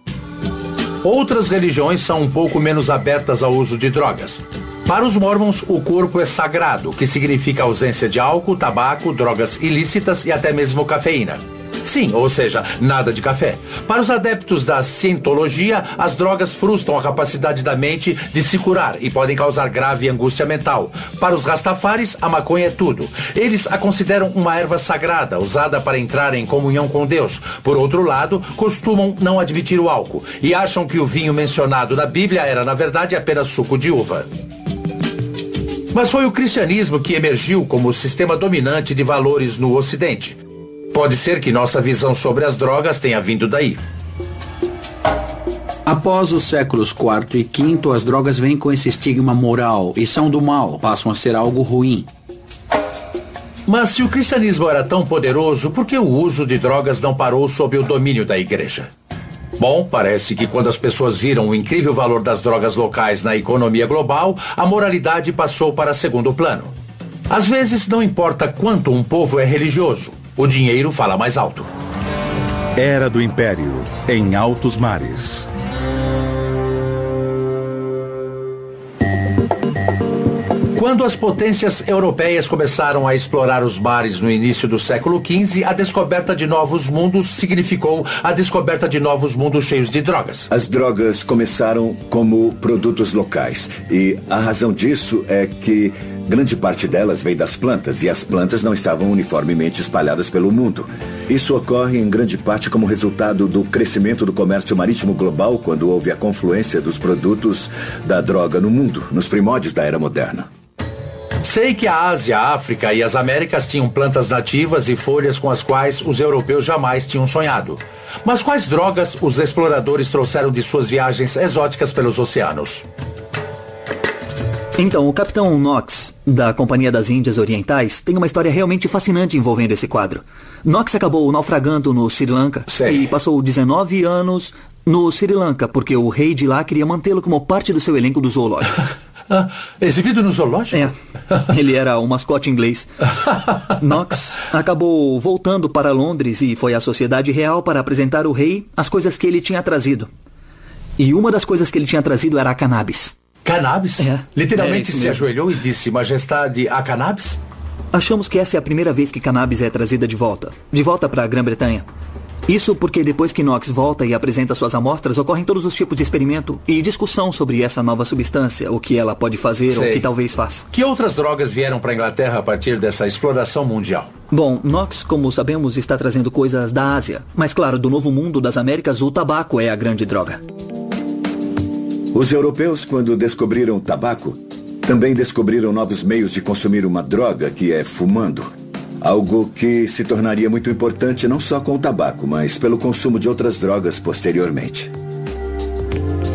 Outras religiões são um pouco menos abertas ao uso de drogas. Para os mormons, o corpo é sagrado, que significa ausência de álcool, tabaco, drogas ilícitas e até mesmo cafeína. Sim, ou seja, nada de café. Para os adeptos da cientologia, as drogas frustram a capacidade da mente de se curar e podem causar grave angústia mental. Para os rastafaris, a maconha é tudo. Eles a consideram uma erva sagrada, usada para entrar em comunhão com Deus. Por outro lado, costumam não admitir o álcool e acham que o vinho mencionado na Bíblia era, na verdade, apenas suco de uva. Mas foi o cristianismo que emergiu como o sistema dominante de valores no Ocidente. Pode ser que nossa visão sobre as drogas tenha vindo daí. Após os séculos IV e V, as drogas vêm com esse estigma moral e são do mal, passam a ser algo ruim. Mas se o cristianismo era tão poderoso, por que o uso de drogas não parou sob o domínio da igreja? Bom, parece que quando as pessoas viram o incrível valor das drogas locais na economia global, a moralidade passou para segundo plano. Às vezes, não importa quanto um povo é religioso, o dinheiro fala mais alto. Era do Império, em altos mares. Quando as potências europeias começaram a explorar os mares no início do século XV, a descoberta de novos mundos significou a descoberta de novos mundos cheios de drogas. As drogas começaram como produtos locais, e a razão disso é que grande parte delas veio das plantas, e as plantas não estavam uniformemente espalhadas pelo mundo. Isso ocorre em grande parte como resultado do crescimento do comércio marítimo global, quando houve a confluência dos produtos da droga no mundo, nos primórdios da era moderna. Sei que a Ásia, a África e as Américas tinham plantas nativas e folhas com as quais os europeus jamais tinham sonhado. Mas quais drogas os exploradores trouxeram de suas viagens exóticas pelos oceanos? Então, o capitão Knox, da Companhia das Índias Orientais, tem uma história realmente fascinante envolvendo esse quadro. Knox acabou naufragando no Sri Lanka e passou 19 anos no Sri Lanka, porque o rei de lá queria mantê-lo como parte do seu elenco do zoológico. Exibido no zoológico? É, ele era um mascote inglês. Knox acabou voltando para Londres e foi à Sociedade Real para apresentar ao rei as coisas que ele tinha trazido. E uma das coisas que ele tinha trazido era a cannabis. Cannabis? É. Literalmente se ajoelhou e disse, Majestade, a cannabis? Achamos que essa é a primeira vez que cannabis é trazida de volta para a Grã-Bretanha. Isso porque depois que Knox volta e apresenta suas amostras, ocorrem todos os tipos de experimento e discussão sobre essa nova substância, o que ela pode fazer ou o que talvez faça. Que outras drogas vieram para a Inglaterra a partir dessa exploração mundial? Bom, Knox, como sabemos, está trazendo coisas da Ásia. Mas claro, do Novo Mundo das Américas, o tabaco é a grande droga. Os europeus, quando descobriram o tabaco, também descobriram novos meios de consumir uma droga que é fumando. Algo que se tornaria muito importante não só com o tabaco, mas pelo consumo de outras drogas posteriormente.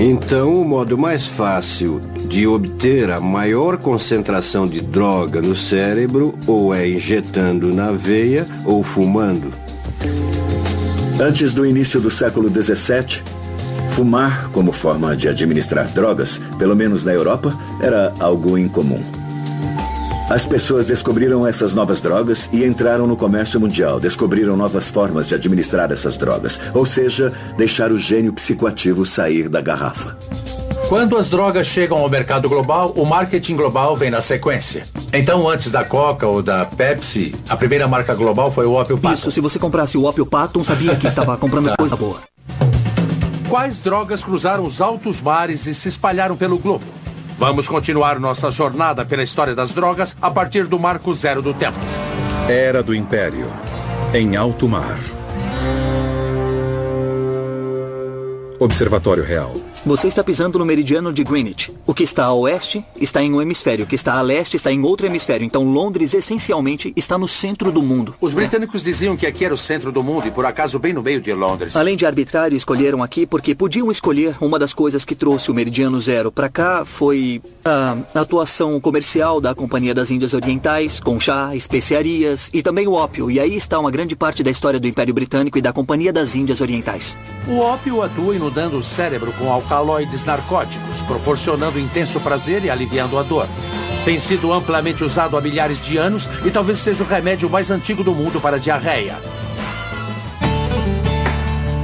Então, o modo mais fácil de obter a maior concentração de droga no cérebro ou é injetando na veia ou fumando. Antes do início do século XVII, fumar como forma de administrar drogas, pelo menos na Europa, era algo incomum. As pessoas descobriram essas novas drogas e entraram no comércio mundial. Descobriram novas formas de administrar essas drogas. Ou seja, deixar o gênio psicoativo sair da garrafa. Quando as drogas chegam ao mercado global, o marketing global vem na sequência. Então, antes da Coca ou da Pepsi, a primeira marca global foi o Ópio Patent. Isso, se você comprasse o Ópio Patent, sabia que estava comprando coisa boa. Quais drogas cruzaram os altos mares e se espalharam pelo globo? Vamos continuar nossa jornada pela história das drogas a partir do marco zero do tempo. Era do Império, em alto mar. Observatório Real. Você está pisando no meridiano de Greenwich. O que está a oeste está em um hemisfério, o que está a leste está em outro hemisfério. Então Londres, essencialmente, está no centro do mundo. Os britânicos diziam que aqui era o centro do mundo e, por acaso, bem no meio de Londres. Além de arbitrário, escolheram aqui porque podiam escolher. Uma das coisas que trouxe o meridiano zero para cá foi a atuação comercial da Companhia das Índias Orientais, com chá, especiarias e também o ópio. E aí está uma grande parte da história do Império Britânico e da Companhia das Índias Orientais. O ópio atua inundando o cérebro com alcaloides narcóticos, proporcionando intenso prazer e aliviando a dor. Tem sido amplamente usado há milhares de anos e talvez seja o remédio mais antigo do mundo para diarreia.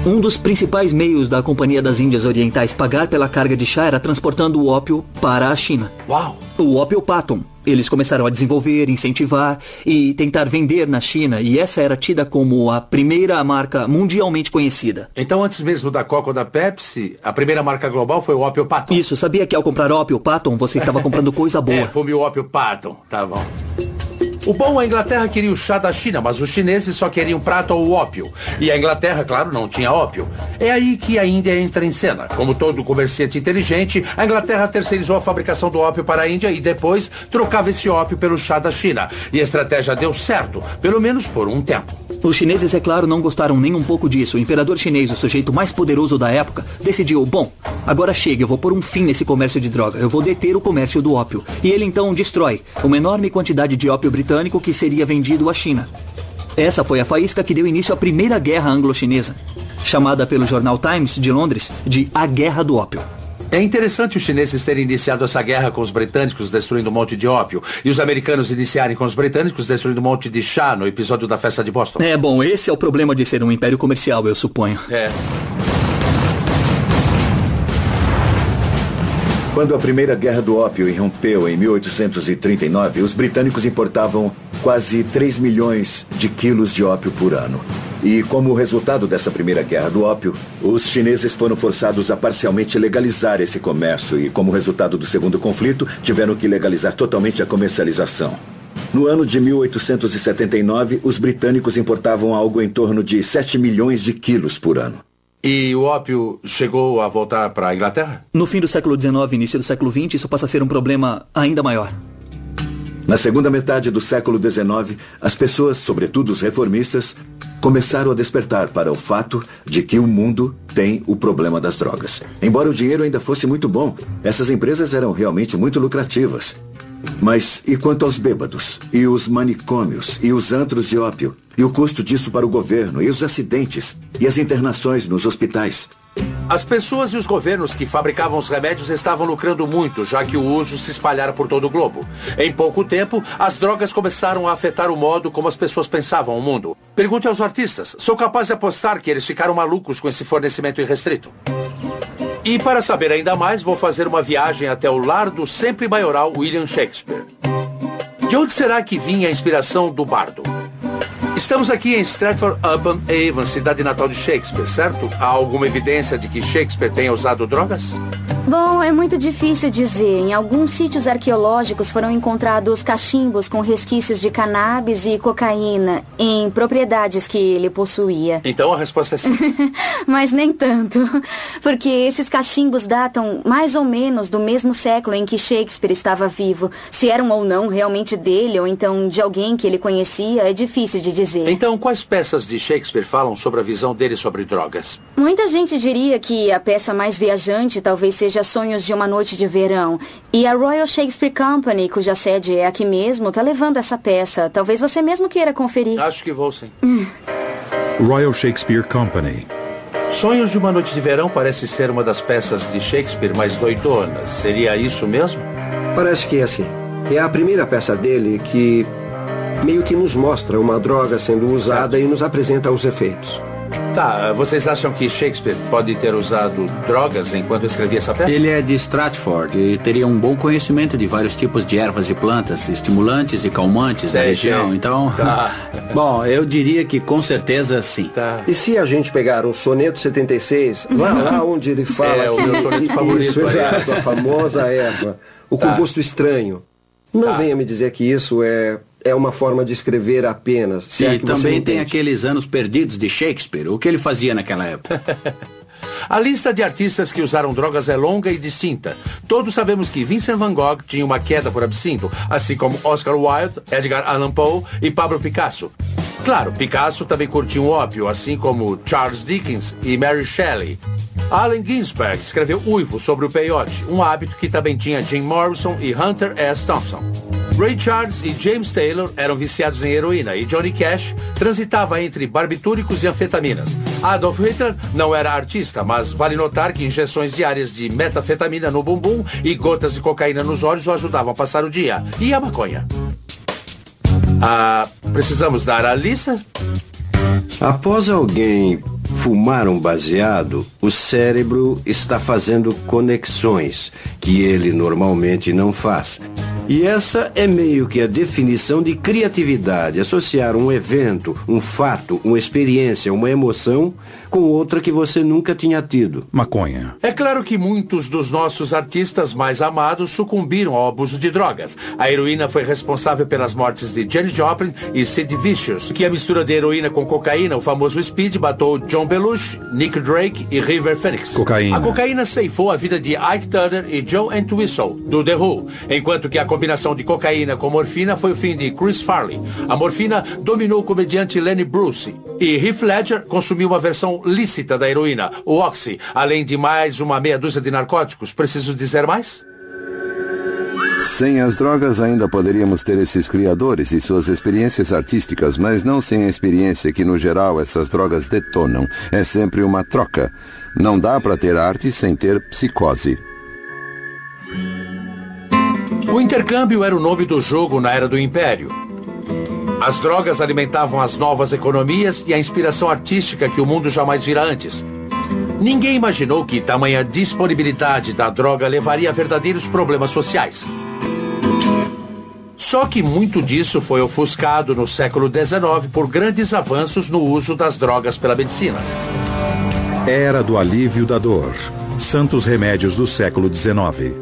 Um dos principais meios da Companhia das Índias Orientais pagar pela carga de chá era transportando o ópio para a China. Uau! O Ópio Patent. Eles começaram a desenvolver, incentivar e tentar vender na China, e essa era tida como a primeira marca mundialmente conhecida. Então, antes mesmo da Coca ou da Pepsi, a primeira marca global foi o Ópio Patent. Isso, sabia que ao comprar Ópio Patent, você estava comprando coisa boa. Fume o Ópio Patent, tá bom. O bom, a Inglaterra queria o chá da China, mas os chineses só queriam prata ou ópio. E a Inglaterra, claro, não tinha ópio. É aí que a Índia entra em cena. Como todo comerciante inteligente, a Inglaterra terceirizou a fabricação do ópio para a Índia e depois trocava esse ópio pelo chá da China. E a estratégia deu certo, pelo menos por um tempo. Os chineses, é claro, não gostaram nem um pouco disso. O imperador chinês, o sujeito mais poderoso da época, decidiu, bom, agora chega, eu vou pôr um fim nesse comércio de droga. Eu vou deter o comércio do ópio. E ele então destrói uma enorme quantidade de ópio britânico que seria vendido à China. Essa foi a faísca que deu início à Primeira Guerra Anglo-Chinesa, chamada pelo jornal Times de Londres de A Guerra do Ópio. É interessante os chineses terem iniciado essa guerra com os britânicos destruindo um monte de ópio e os americanos iniciarem com os britânicos destruindo um monte de chá no episódio da festa de Boston. É, bom, esse é o problema de ser um império comercial, eu suponho. Quando a Primeira Guerra do Ópio irrompeu em 1839, os britânicos importavam quase 3 milhões de quilos de ópio por ano. E como resultado dessa Primeira Guerra do Ópio, os chineses foram forçados a parcialmente legalizar esse comércio e, como resultado do segundo conflito, tiveram que legalizar totalmente a comercialização. No ano de 1879, os britânicos importavam algo em torno de 7 milhões de quilos por ano. E o ópio chegou a voltar para a Inglaterra? No fim do século XIX e início do século XX, isso passa a ser um problema ainda maior. Na segunda metade do século XIX, as pessoas, sobretudo os reformistas, começaram a despertar para o fato de que o mundo tem o problema das drogas. Embora o dinheiro ainda fosse muito bom, essas empresas eram realmente muito lucrativas. Mas e quanto aos bêbados? E os manicômios? E os antros de ópio? E o custo disso para o governo? E os acidentes? E as internações nos hospitais? As pessoas e os governos que fabricavam os remédios estavam lucrando muito, já que o uso se espalhara por todo o globo. Em pouco tempo, as drogas começaram a afetar o modo como as pessoas pensavam o mundo. Pergunte aos artistas. Sou capaz de apostar que eles ficaram malucos com esse fornecimento irrestrito. E para saber ainda mais, vou fazer uma viagem até o lar do sempre maioral William Shakespeare. De onde será que vinha a inspiração do bardo? Estamos aqui em Stratford-upon-Avon, cidade natal de Shakespeare, certo? Há alguma evidência de que Shakespeare tenha usado drogas? Bom, é muito difícil dizer. Em alguns sítios arqueológicos foram encontrados cachimbos com resquícios de cannabis e cocaína em propriedades que ele possuía. Então a resposta é sim. Mas nem tanto. Porque esses cachimbos datam mais ou menos do mesmo século em que Shakespeare estava vivo. Se eram ou não realmente dele ou então de alguém que ele conhecia, é difícil de dizer. Então, quais peças de Shakespeare falam sobre a visão dele sobre drogas? Muita gente diria que a peça mais viajante talvez seja Sonhos de uma Noite de Verão. E a Royal Shakespeare Company, cuja sede é aqui mesmo, está levando essa peça. Talvez você mesmo queira conferir. Acho que vou sim. Royal Shakespeare Company. Sonhos de uma Noite de Verão parece ser uma das peças de Shakespeare mais doidonas. Seria isso mesmo? Parece que é assim. É a primeira peça dele que meio que nos mostra uma droga sendo usada e nos apresenta os efeitos. Tá, vocês acham que Shakespeare pode ter usado drogas enquanto escrevia essa peça? Ele é de Stratford e teria um bom conhecimento de vários tipos de ervas e plantas, estimulantes e calmantes da região, então... Tá. Bom, eu diria que com certeza sim. Tá. E se a gente pegar o soneto 76, lá onde ele fala... o meu soneto favorito. Isso, exato, a famosa erva, o composto estranho. Não venha me dizer que isso é uma forma de escrever apenas. Sim, é também tem aqueles anos perdidos de Shakespeare. O que ele fazia naquela época? A lista de artistas que usaram drogas é longa e distinta. Todos sabemos que Vincent Van Gogh tinha uma queda por absinto, assim como Oscar Wilde, Edgar Allan Poe e Pablo Picasso. Claro, Picasso também curtia um ópio, assim como Charles Dickens e Mary Shelley. Allen Ginsberg escreveu Uivo sobre o peiote, um hábito que também tinha Jim Morrison e Hunter S. Thompson. Ray Charles e James Taylor eram viciados em heroína e Johnny Cash transitava entre barbitúricos e anfetaminas. Adolf Hitler não era artista, mas vale notar que injeções diárias de metafetamina no bumbum e gotas de cocaína nos olhos o ajudavam a passar o dia. E a maconha? Precisamos dar a lista? Após alguém fumar um baseado, o cérebro está fazendo conexões que ele normalmente não faz. E essa é meio que a definição de criatividade, associar um evento, um fato, uma experiência, uma emoção com outra que você nunca tinha tido. Maconha. É claro que muitos dos nossos artistas mais amados sucumbiram ao abuso de drogas. A heroína foi responsável pelas mortes de Janis Joplin e Sid Vicious, que a mistura de heroína com cocaína, o famoso Speed, matou John Belushi, Nick Drake e River Phoenix. Cocaína. A cocaína ceifou a vida de Ike Turner e Joe Entwistle, do The Who, enquanto que a combinação de cocaína com morfina foi o fim de Chris Farley. A morfina dominou o comediante Lenny Bruce e Heath Ledger consumiu uma versão lícita da heroína, o Oxy, além de mais uma meia dúzia de narcóticos. Preciso dizer mais? Sem as drogas ainda poderíamos ter esses criadores e suas experiências artísticas, mas não sem a experiência que no geral essas drogas detonam. É sempre uma troca. Não dá para ter arte sem ter psicose. O intercâmbio era o nome do jogo na era do Império. As drogas alimentavam as novas economias e a inspiração artística que o mundo jamais vira antes. Ninguém imaginou que tamanha disponibilidade da droga levaria a verdadeiros problemas sociais. Só que muito disso foi ofuscado no século XIX por grandes avanços no uso das drogas pela medicina. Era do alívio da dor. Santos remédios do século XIX.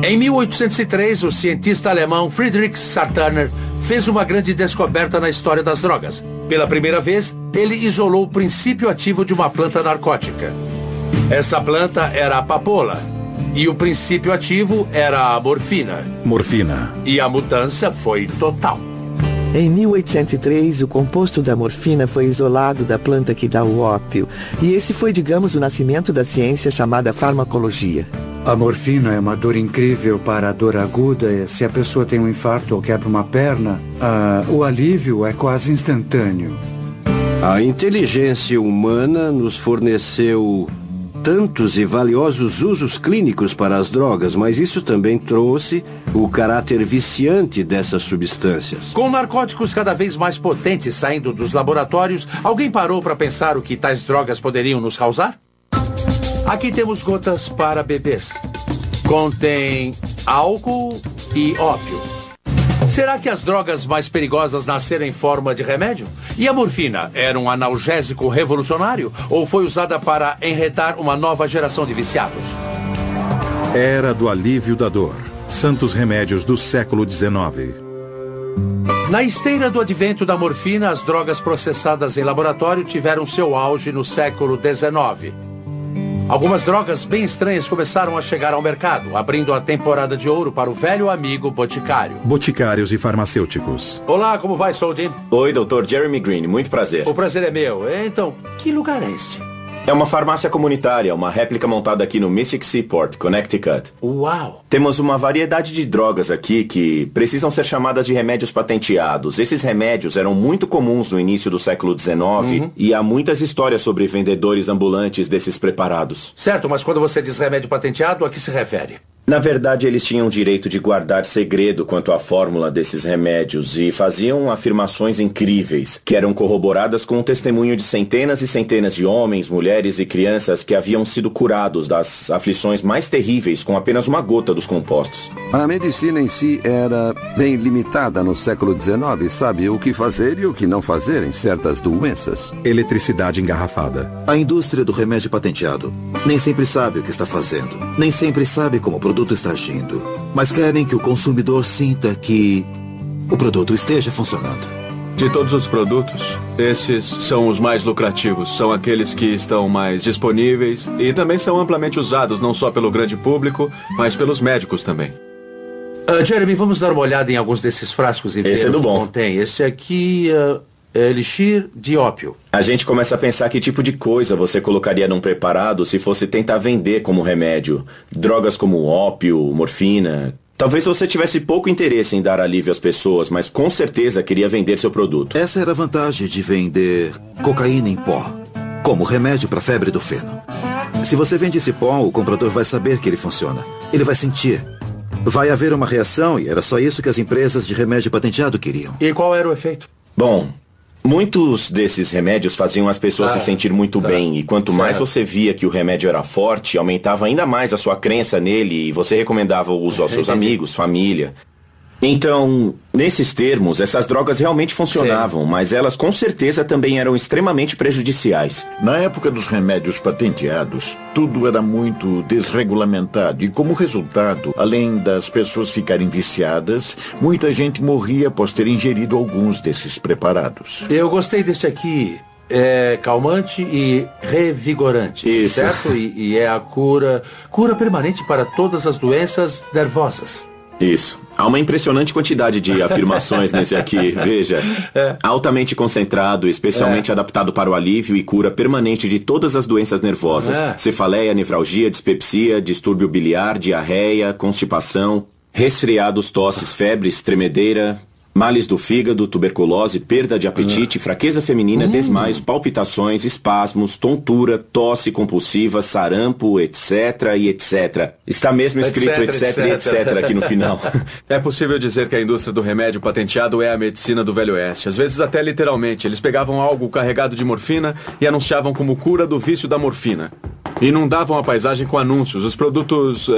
Em 1803, o cientista alemão Friedrich Sartaner fez uma grande descoberta na história das drogas. Pela primeira vez, ele isolou o princípio ativo de uma planta narcótica. Essa planta era a papoula, e o princípio ativo era a morfina. Morfina. E a mudança foi total. Em 1803, o composto da morfina foi isolado da planta que dá o ópio. E esse foi, digamos, o nascimento da ciência chamada farmacologia. A morfina é uma dor incrível para a dor aguda. Se a pessoa tem um infarto ou quebra uma perna, o alívio é quase instantâneo. A inteligência humana nos forneceu tantos e valiosos usos clínicos para as drogas, mas isso também trouxe o caráter viciante dessas substâncias. Com narcóticos cada vez mais potentes saindo dos laboratórios, alguém parou para pensar o que tais drogas poderiam nos causar? Aqui temos gotas para bebês. Contém álcool e ópio. Será que as drogas mais perigosas nasceram em forma de remédio? E a morfina era um analgésico revolucionário? Ou foi usada para enretar uma nova geração de viciados? Era do alívio da dor. Santos remédios do século XIX. Na esteira do advento da morfina, as drogas processadas em laboratório tiveram seu auge no século XIX. Algumas drogas bem estranhas começaram a chegar ao mercado, abrindo a temporada de ouro para o velho amigo boticário. Boticários e farmacêuticos. Olá, como vai, Sou Jim? Oi, Dr. Jeremy Green, muito prazer. O prazer é meu. Então, que lugar é este? É uma farmácia comunitária, uma réplica montada aqui no Mystic Seaport, Connecticut. Uau! Temos uma variedade de drogas aqui que precisam ser chamadas de remédios patenteados. Esses remédios eram muito comuns no início do século XIX e há muitas histórias sobre vendedores ambulantes desses preparados. Certo, mas quando você diz remédio patenteado, a que se refere? Na verdade, eles tinham o direito de guardar segredo quanto à fórmula desses remédios e faziam afirmações incríveis, que eram corroboradas com o testemunho de centenas e centenas de homens, mulheres e crianças que haviam sido curados das aflições mais terríveis com apenas uma gota dos compostos. A medicina em si era bem limitada no século XIX, sabe o que fazer e o que não fazer em certas doenças. Eletricidade engarrafada. A indústria do remédio patenteado nem sempre sabe o que está fazendo, nem sempre sabe como o produto está agindo, mas querem que o consumidor sinta que o produto esteja funcionando. De todos os produtos, esses são os mais lucrativos, são aqueles que estão mais disponíveis e também são amplamente usados não só pelo grande público, mas pelos médicos também. Jeremy, vamos dar uma olhada em alguns desses frascos e ver Esse é do o que bom. contém. Esse aqui é elixir de ópio. A gente começa a pensar que tipo de coisa você colocaria num preparado se fosse tentar vender como remédio. Drogas como ópio, morfina. Talvez você tivesse pouco interesse em dar alívio às pessoas, mas com certeza queria vender seu produto. Essa era a vantagem de vender cocaína em pó, como remédio para a febre do feno. Se você vende esse pó, o comprador vai saber que ele funciona. Ele vai sentir. Vai haver uma reação e era só isso que as empresas de remédio patenteado queriam. E qual era o efeito? Bom, muitos desses remédios faziam as pessoas se sentir muito bem, e quanto mais você via que o remédio era forte, aumentava ainda mais a sua crença nele e você recomendava o uso aos seus amigos, família. Então, nesses termos, essas drogas realmente funcionavam, mas elas com certeza também eram extremamente prejudiciais. Na época dos remédios patenteados, tudo era muito desregulamentado e, como resultado, além das pessoas ficarem viciadas, muita gente morria após ter ingerido alguns desses preparados. Eu gostei desse aqui. É calmante e revigorante, Isso. certo? E é a cura permanente para todas as doenças nervosas. Isso. Há uma impressionante quantidade de afirmações nesse aqui, veja. Altamente concentrado, especialmente adaptado para o alívio e cura permanente de todas as doenças nervosas. Cefaleia, nevralgia, dispepsia, distúrbio biliar, diarreia, constipação, resfriados, tosses, febres, tremedeira, males do fígado, tuberculose, perda de apetite, fraqueza feminina, desmaios, palpitações, espasmos, tontura, tosse compulsiva, sarampo, etc. e etc. Está mesmo escrito etc. e etc. aqui no final. É possível dizer que a indústria do remédio patenteado é a medicina do Velho Oeste. Às vezes até literalmente. Eles pegavam algo carregado de morfina e anunciavam como cura do vício da morfina. Inundavam a paisagem com anúncios. Os produtos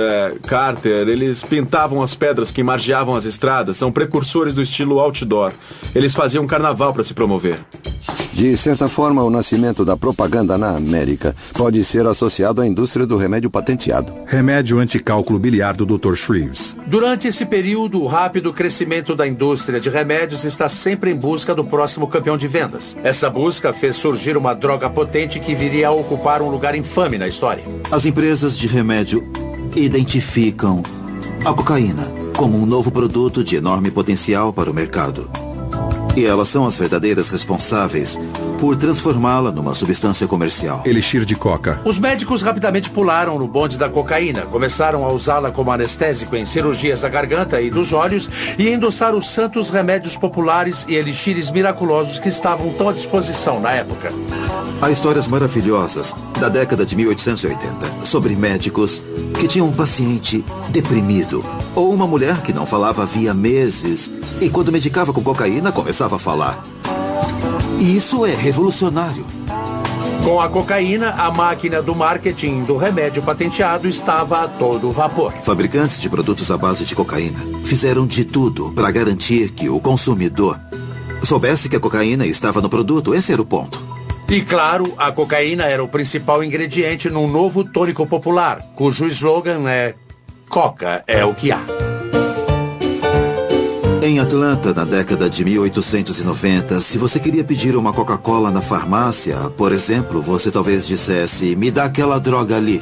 Carter, eles pintavam as pedras que margeavam as estradas. São precursores do estilo outdoor. Eles faziam um carnaval para se promover. De certa forma, o nascimento da propaganda na América pode ser associado à indústria do remédio patenteado. Remédio anticálculo biliar do Dr. Shreves. Durante esse período, o rápido crescimento da indústria de remédios está sempre em busca do próximo campeão de vendas. Essa busca fez surgir uma droga potente que viria a ocupar um lugar infame na história. As empresas de remédio identificam a cocaína como um novo produto de enorme potencial para o mercado. E elas são as verdadeiras responsáveis por transformá-la numa substância comercial. Elixir de coca. Os médicos rapidamente pularam no bonde da cocaína, começaram a usá-la como anestésico em cirurgias da garganta e dos olhos e endossaram os santos remédios populares e elixires miraculosos que estavam tão à disposição na época. Há histórias maravilhosas da década de 1880 sobre médicos que tinham um paciente deprimido ou uma mulher que não falava havia meses e quando medicava com cocaína começava a falar. E isso é revolucionário. Com a cocaína, a máquina do marketing do remédio patenteado estava a todo vapor. Fabricantes de produtos à base de cocaína fizeram de tudo para garantir que o consumidor soubesse que a cocaína estava no produto. Esse era o ponto. E claro, a cocaína era o principal ingrediente num novo tônico popular, cujo slogan é Coca é o que há. Em Atlanta, na década de 1890, se você queria pedir uma Coca-Cola na farmácia, por exemplo, você talvez dissesse, me dá aquela droga ali.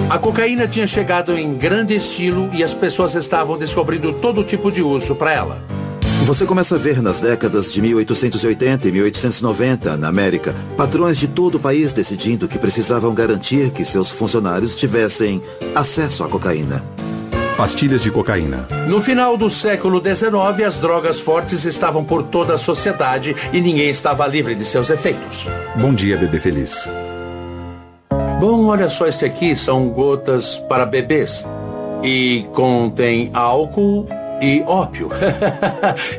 A cocaína tinha chegado em grande estilo e as pessoas estavam descobrindo todo tipo de uso para ela. Você começa a ver nas décadas de 1880 e 1890, na América, patrões de todo o país decidindo que precisavam garantir que seus funcionários tivessem acesso à cocaína. Pastilhas de cocaína. No final do século XIX, as drogas fortes estavam por toda a sociedade e ninguém estava livre de seus efeitos. Bom dia, bebê feliz. Bom, olha só, este aqui são gotas para bebês. E contém álcool e ópio.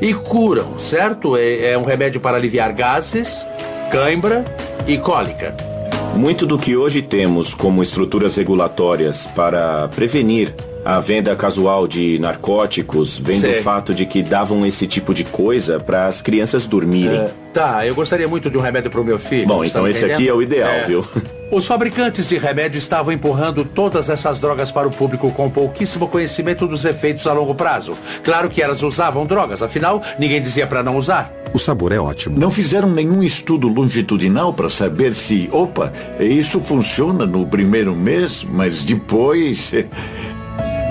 E curam, certo? É um remédio para aliviar gases, cãibra e cólica. Muito do que hoje temos como estruturas regulatórias para prevenir a venda casual de narcóticos vem do fato de que davam esse tipo de coisa para as crianças dormirem. Tá, eu gostaria muito de um remédio para o meu filho. Bom, então esse aqui é o ideal, viu? Os fabricantes de remédio estavam empurrando todas essas drogas para o público com pouquíssimo conhecimento dos efeitos a longo prazo. Claro que elas usavam drogas, afinal, ninguém dizia para não usar. O sabor é ótimo. Não fizeram nenhum estudo longitudinal para saber se, isso funciona no primeiro mês, mas depois...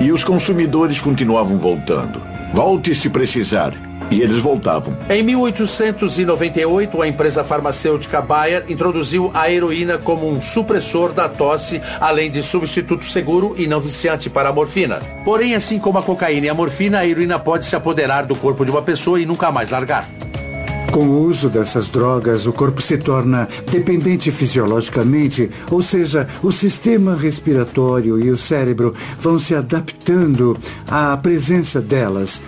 E os consumidores continuavam voltando. Volte se precisar. E eles voltavam. Em 1898, a empresa farmacêutica Bayer introduziu a heroína como um supressor da tosse, além de substituto seguro e não viciante para a morfina. Porém, assim como a cocaína e a morfina, a heroína pode se apoderar do corpo de uma pessoa e nunca mais largar. Com o uso dessas drogas, o corpo se torna dependente fisiologicamente, ou seja, o sistema respiratório e o cérebro vão se adaptando à presença delas.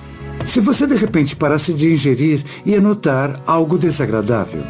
Se você de repente parasse de ingerir, ia notar algo desagradável.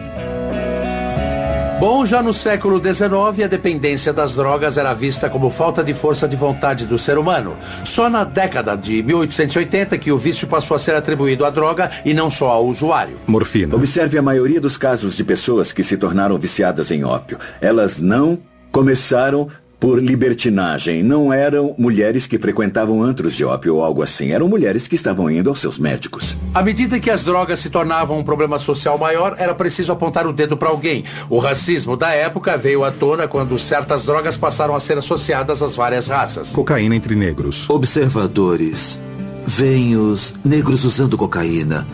Bom, já no século XIX, a dependência das drogas era vista como falta de força de vontade do ser humano. Só na década de 1880 que o vício passou a ser atribuído à droga e não só ao usuário. Morfina. Observe a maioria dos casos de pessoas que se tornaram viciadas em ópio. Elas não começaram por libertinagem. Não eram mulheres que frequentavam antros de ópio ou algo assim. Eram mulheres que estavam indo aos seus médicos. À medida que as drogas se tornavam um problema social maior, era preciso apontar o dedo para alguém. O racismo da época veio à tona quando certas drogas passaram a ser associadas às várias raças. Cocaína entre negros. Observadores veem os negros usando cocaína.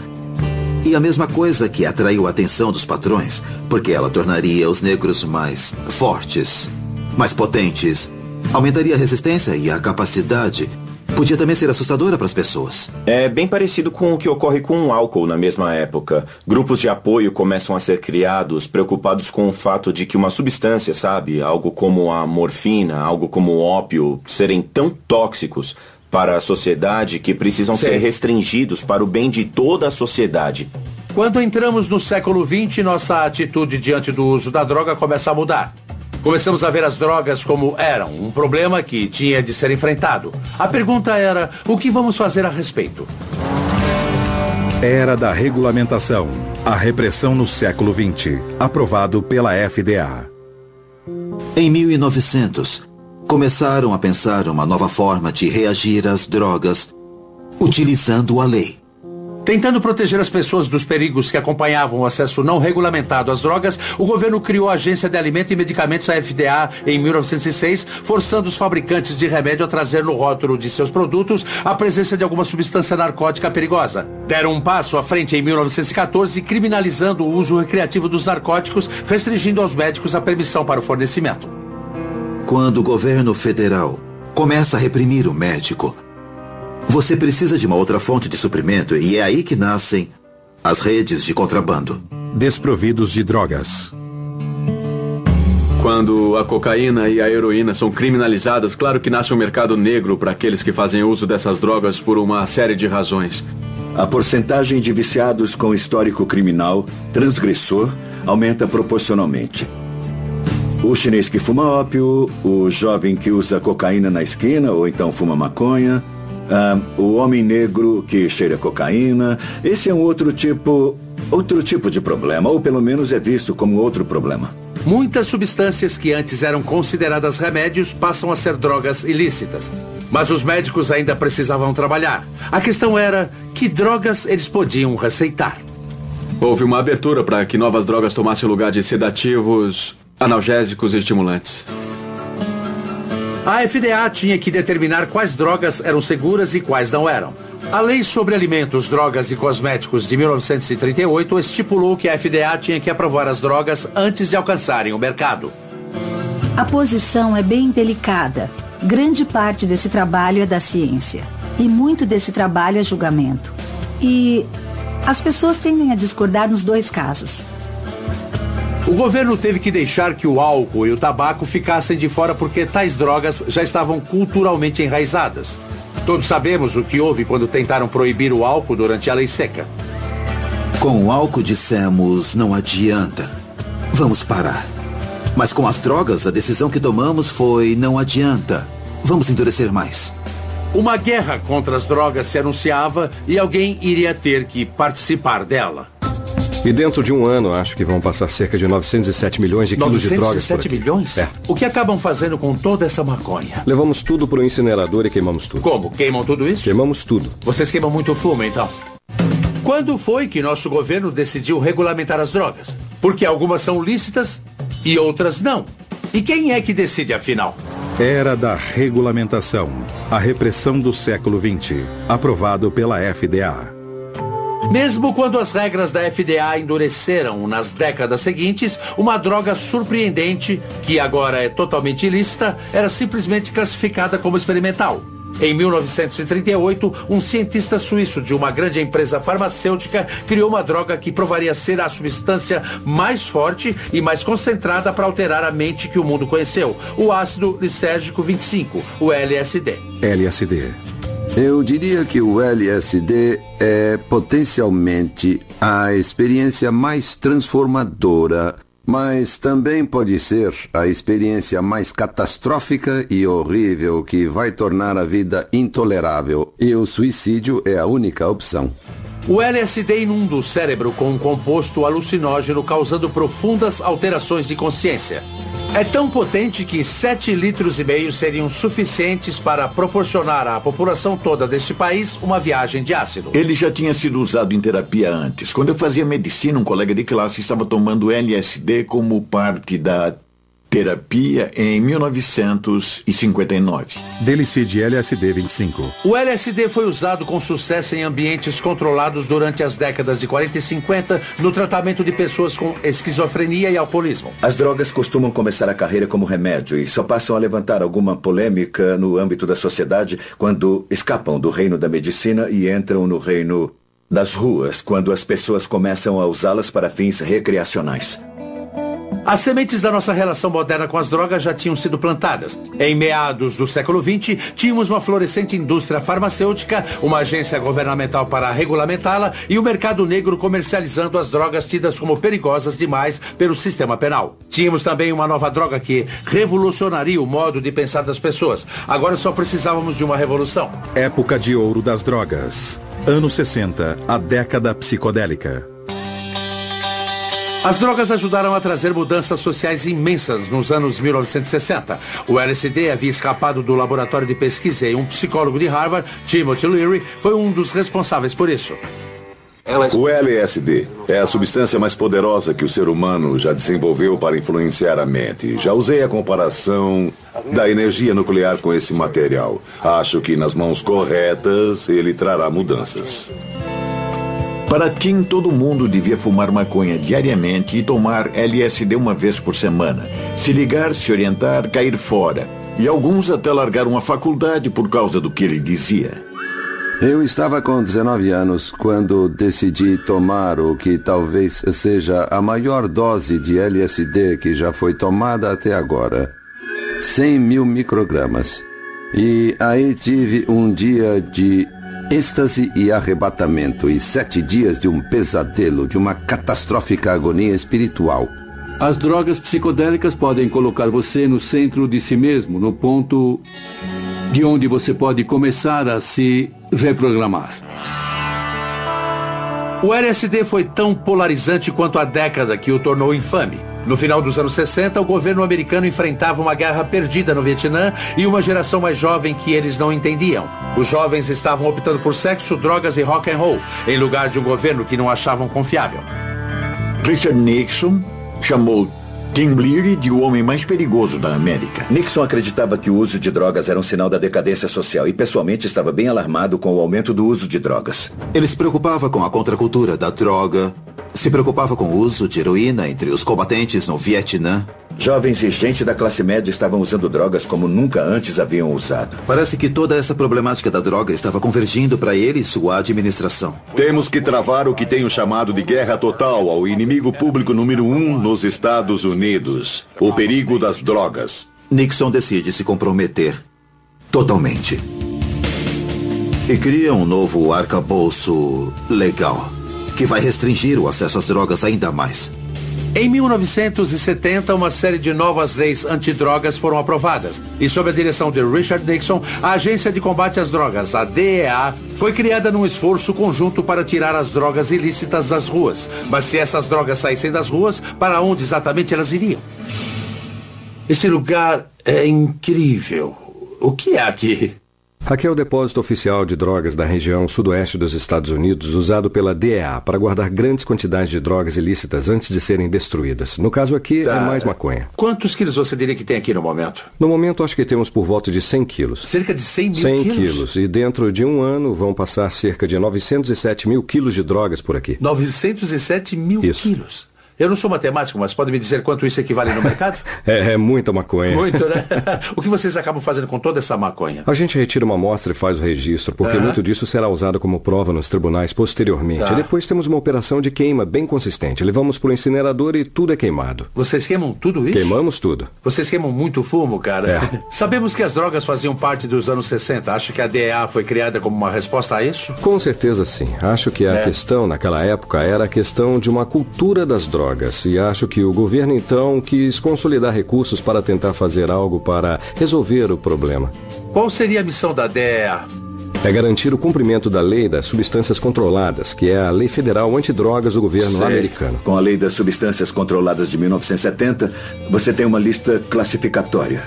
E a mesma coisa que atraiu a atenção dos patrões, porque ela tornaria os negros mais fortes, mais potentes, aumentaria a resistência e a capacidade. Podia também ser assustadora para as pessoas. É bem parecido com o que ocorre com o álcool na mesma época. Grupos de apoio começam a ser criados preocupados com o fato de que uma substância, algo como a morfina, algo como o ópio, serem tão tóxicos para a sociedade que precisam ser restringidos para o bem de toda a sociedade. Quando entramos no século XX, nossa atitude diante do uso da droga começa a mudar. Começamos a ver as drogas como eram, um problema que tinha de ser enfrentado. A pergunta era, o que vamos fazer a respeito? Era da regulamentação, a repressão no século XX, aprovado pela FDA. Em 1900, começaram a pensar uma nova forma de reagir às drogas, utilizando a lei. Tentando proteger as pessoas dos perigos que acompanhavam o acesso não regulamentado às drogas, o governo criou a Agência de Alimento e Medicamentos, a FDA, em 1906, forçando os fabricantes de remédio a trazer no rótulo de seus produtos a presença de alguma substância narcótica perigosa. Deram um passo à frente em 1914, criminalizando o uso recreativo dos narcóticos, restringindo aos médicos a permissão para o fornecimento. Quando o governo federal começa a reprimir o médico, você precisa de uma outra fonte de suprimento e é aí que nascem as redes de contrabando. Desprovidos de drogas. Quando a cocaína e a heroína são criminalizadas, claro que nasce um mercado negro para aqueles que fazem uso dessas drogas por uma série de razões. A porcentagem de viciados com histórico criminal transgressor aumenta proporcionalmente. O chinês que fuma ópio, o jovem que usa cocaína na esquina ou então fuma maconha, o homem negro que cheira cocaína. Esse é um outro tipo de problema, ou pelo menos é visto como outro problema. Muitas substâncias que antes eram consideradas remédios passam a ser drogas ilícitas. Mas os médicos ainda precisavam trabalhar. A questão era que drogas eles podiam receitar. Houve uma abertura para que novas drogas tomassem o lugar de sedativos, analgésicos e estimulantes. A FDA tinha que determinar quais drogas eram seguras e quais não eram. A Lei sobre Alimentos, Drogas e Cosméticos de 1938 estipulou que a FDA tinha que aprovar as drogas antes de alcançarem o mercado. A posição é bem delicada. Grande parte desse trabalho é da ciência. E muito desse trabalho é julgamento. E as pessoas tendem a discordar nos dois casos. O governo teve que deixar que o álcool e o tabaco ficassem de fora porque tais drogas já estavam culturalmente enraizadas. Todos sabemos o que houve quando tentaram proibir o álcool durante a lei seca. Com o álcool dissemos, não adianta. Vamos parar. Mas com as drogas, a decisão que tomamos foi, não adianta. Vamos endurecer mais. Uma guerra contra as drogas se anunciava e alguém iria ter que participar dela. E dentro de um ano, acho que vão passar cerca de 907 milhões de quilos de drogas por aqui. 907 milhões? É. O que acabam fazendo com toda essa maconha? Levamos tudo pro incinerador e queimamos tudo. Como? Queimam tudo isso? Queimamos tudo. Vocês queimam muito fumo, então? Quando foi que nosso governo decidiu regulamentar as drogas? Porque algumas são lícitas e outras não. E quem é que decide, afinal? Era da regulamentação, a repressão do século XX, aprovado pela FDA. Mesmo quando as regras da FDA endureceram nas décadas seguintes, uma droga surpreendente, que agora é totalmente ilícita, era simplesmente classificada como experimental. Em 1938, um cientista suíço de uma grande empresa farmacêutica criou uma droga que provaria ser a substância mais forte e mais concentrada para alterar a mente que o mundo conheceu, o ácido lisérgico 25, o LSD. LSD. Eu diria que o LSD é potencialmente a experiência mais transformadora, mas também pode ser a experiência mais catastrófica e horrível que vai tornar a vida intolerável. E o suicídio é a única opção. O LSD inunda o cérebro com um composto alucinógeno causando profundas alterações de consciência. É tão potente que 7,5 litros seriam suficientes para proporcionar à população toda deste país uma viagem de ácido. Ele já tinha sido usado em terapia antes. Quando eu fazia medicina, um colega de classe estava tomando LSD como parte da terapia em 1959. Delicide LSD 25. O LSD foi usado com sucesso em ambientes controlados durante as décadas de 40 e 50 no tratamento de pessoas com esquizofrenia e alcoolismo. As drogas costumam começar a carreira como remédio e só passam a levantar alguma polêmica no âmbito da sociedade quando escapam do reino da medicina e entram no reino das ruas, quando as pessoas começam a usá-las para fins recreacionais. As sementes da nossa relação moderna com as drogas já tinham sido plantadas. Em meados do século XX, tínhamos uma florescente indústria farmacêutica, uma agência governamental para regulamentá-la e o mercado negro comercializando as drogas tidas como perigosas demais pelo sistema penal. Tínhamos também uma nova droga que revolucionaria o modo de pensar das pessoas. Agora só precisávamos de uma revolução. Época de ouro das drogas. Anos 60, a década psicodélica. As drogas ajudaram a trazer mudanças sociais imensas nos anos 1960. O LSD havia escapado do laboratório de pesquisa e um psicólogo de Harvard, Timothy Leary, foi um dos responsáveis por isso. O LSD é a substância mais poderosa que o ser humano já desenvolveu para influenciar a mente. Já usei a comparação da energia nuclear com esse material. Acho que nas mãos corretas ele trará mudanças. Para Tim, todo mundo devia fumar maconha diariamente e tomar LSD uma vez por semana. Se ligar, se orientar, cair fora. E alguns até largaram a faculdade por causa do que ele dizia. Eu estava com 19 anos quando decidi tomar o que talvez seja a maior dose de LSD que já foi tomada até agora. 100 mil microgramas. E aí tive um dia de Êxtase e arrebatamento e 7 dias de um pesadelo, de uma catastrófica agonia espiritual. As drogas psicodélicas podem colocar você no centro de si mesmo, no ponto de onde você pode começar a se reprogramar. O LSD foi tão polarizante quanto a década que o tornou infame. No final dos anos 60, o governo americano enfrentava uma guerra perdida no Vietnã e uma geração mais jovem que eles não entendiam. Os jovens estavam optando por sexo, drogas e rock and roll, em lugar de um governo que não achavam confiável. Richard Nixon chamou Tim Leary de o homem mais perigoso da América. Nixon acreditava que o uso de drogas era um sinal da decadência social e pessoalmente estava bem alarmado com o aumento do uso de drogas. Ele se preocupava com a contracultura da droga, se preocupava com o uso de heroína entre os combatentes no Vietnã. Jovens e gente da classe média estavam usando drogas como nunca antes haviam usado. Parece que toda essa problemática da droga estava convergindo para ele e sua administração. Temos que travar o que tenho chamado de guerra total ao inimigo público número 1 nos Estados Unidos: o perigo das drogas. Nixon decide se comprometer totalmente. E cria um novo arcabouço legal, que vai restringir o acesso às drogas ainda mais. Em 1970, uma série de novas leis antidrogas foram aprovadas. E sob a direção de Richard Nixon, a Agência de Combate às Drogas, a DEA, foi criada num esforço conjunto para tirar as drogas ilícitas das ruas. Mas se essas drogas saíssem das ruas, para onde exatamente elas iriam? Esse lugar é incrível. O que é aqui? Aqui é o depósito oficial de drogas da região sudoeste dos Estados Unidos, usado pela DEA para guardar grandes quantidades de drogas ilícitas antes de serem destruídas. No caso aqui, é mais maconha. Quantos quilos você diria que tem aqui no momento? No momento, acho que temos por volta de 100 quilos. Cerca de 100 mil 100 quilos? quilos. E dentro de um ano vão passar cerca de 907 mil quilos de drogas por aqui. 907 mil quilos? Eu não sou matemático, mas pode me dizer quanto isso equivale no mercado? É muita maconha. Muito, né? O que vocês acabam fazendo com toda essa maconha? A gente retira uma amostra e faz o registro, porque muito disso será usado como prova nos tribunais posteriormente. E depois temos uma operação de queima bem consistente. Levamos para o incinerador e tudo é queimado. Vocês queimam tudo isso? Queimamos tudo. Vocês queimam muito fumo, cara? Sabemos que as drogas faziam parte dos anos 60. Acha que a DEA foi criada como uma resposta a isso? Com certeza sim. Acho que a questão naquela época era a questão de uma cultura das drogas. E acho que o governo então quis consolidar recursos para tentar fazer algo para resolver o problema. Qual seria a missão da DEA? É garantir o cumprimento da lei das substâncias controladas, que é a lei federal antidrogas do governo americano. Com a lei das substâncias controladas de 1970, você tem uma lista classificatória,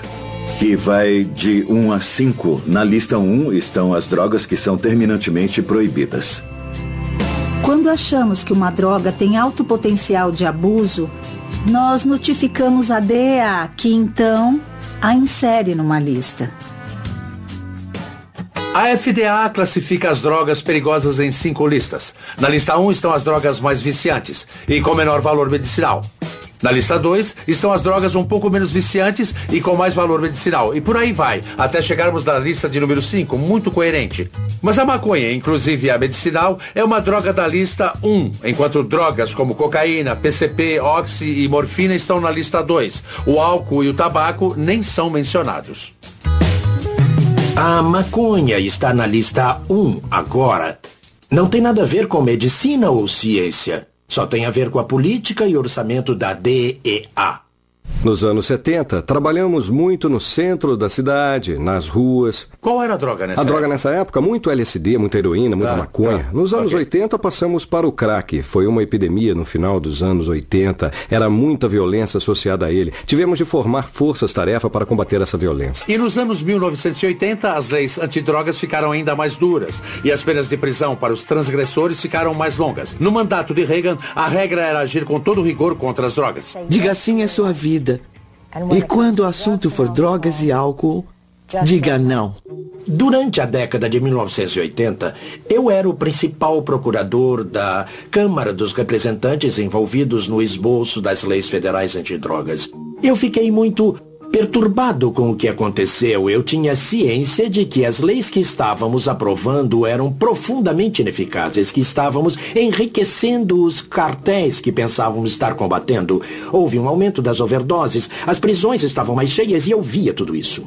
que vai de 1 a 5. Na lista 1 estão as drogas que são terminantemente proibidas. Quando achamos que uma droga tem alto potencial de abuso, nós notificamos a DEA, que então a insere numa lista. A FDA classifica as drogas perigosas em 5 listas. Na lista 1 estão as drogas mais viciantes e com menor valor medicinal. Na lista 2 estão as drogas um pouco menos viciantes e com mais valor medicinal. E por aí vai, até chegarmos na lista de número 5, muito coerente. Mas a maconha, inclusive a medicinal, é uma droga da lista 1, enquanto drogas como cocaína, PCP, oxi e morfina estão na lista 2. O álcool e o tabaco nem são mencionados. A maconha está na lista 1 agora. Não tem nada a ver com medicina ou ciência. Só tem a ver com a política e orçamento da DEA. Nos anos 70, trabalhamos muito no centro da cidade, nas ruas. Qual era a droga nessa época? A droga nessa época, muito LSD, muita heroína, muita maconha. Nos anos 80, passamos para o crack. Foi uma epidemia no final dos anos 80. Era muita violência associada a ele. Tivemos de formar forças-tarefa para combater essa violência. E nos anos 1980, as leis antidrogas ficaram ainda mais duras. E as penas de prisão para os transgressores ficaram mais longas. No mandato de Reagan, a regra era agir com todo rigor contra as drogas. Diga sim à sua vida. E quando o assunto for drogas e álcool, diga não. Durante a década de 1980, eu era o principal procurador da Câmara dos Representantes envolvidos no esboço das leis federais antidrogas. Eu fiquei muito perturbado com o que aconteceu. Eu tinha ciência de que as leis que estávamos aprovando eram profundamente ineficazes, que estávamos enriquecendo os cartéis que pensávamos estar combatendo. Houve um aumento das overdoses, as prisões estavam mais cheias e eu via tudo isso.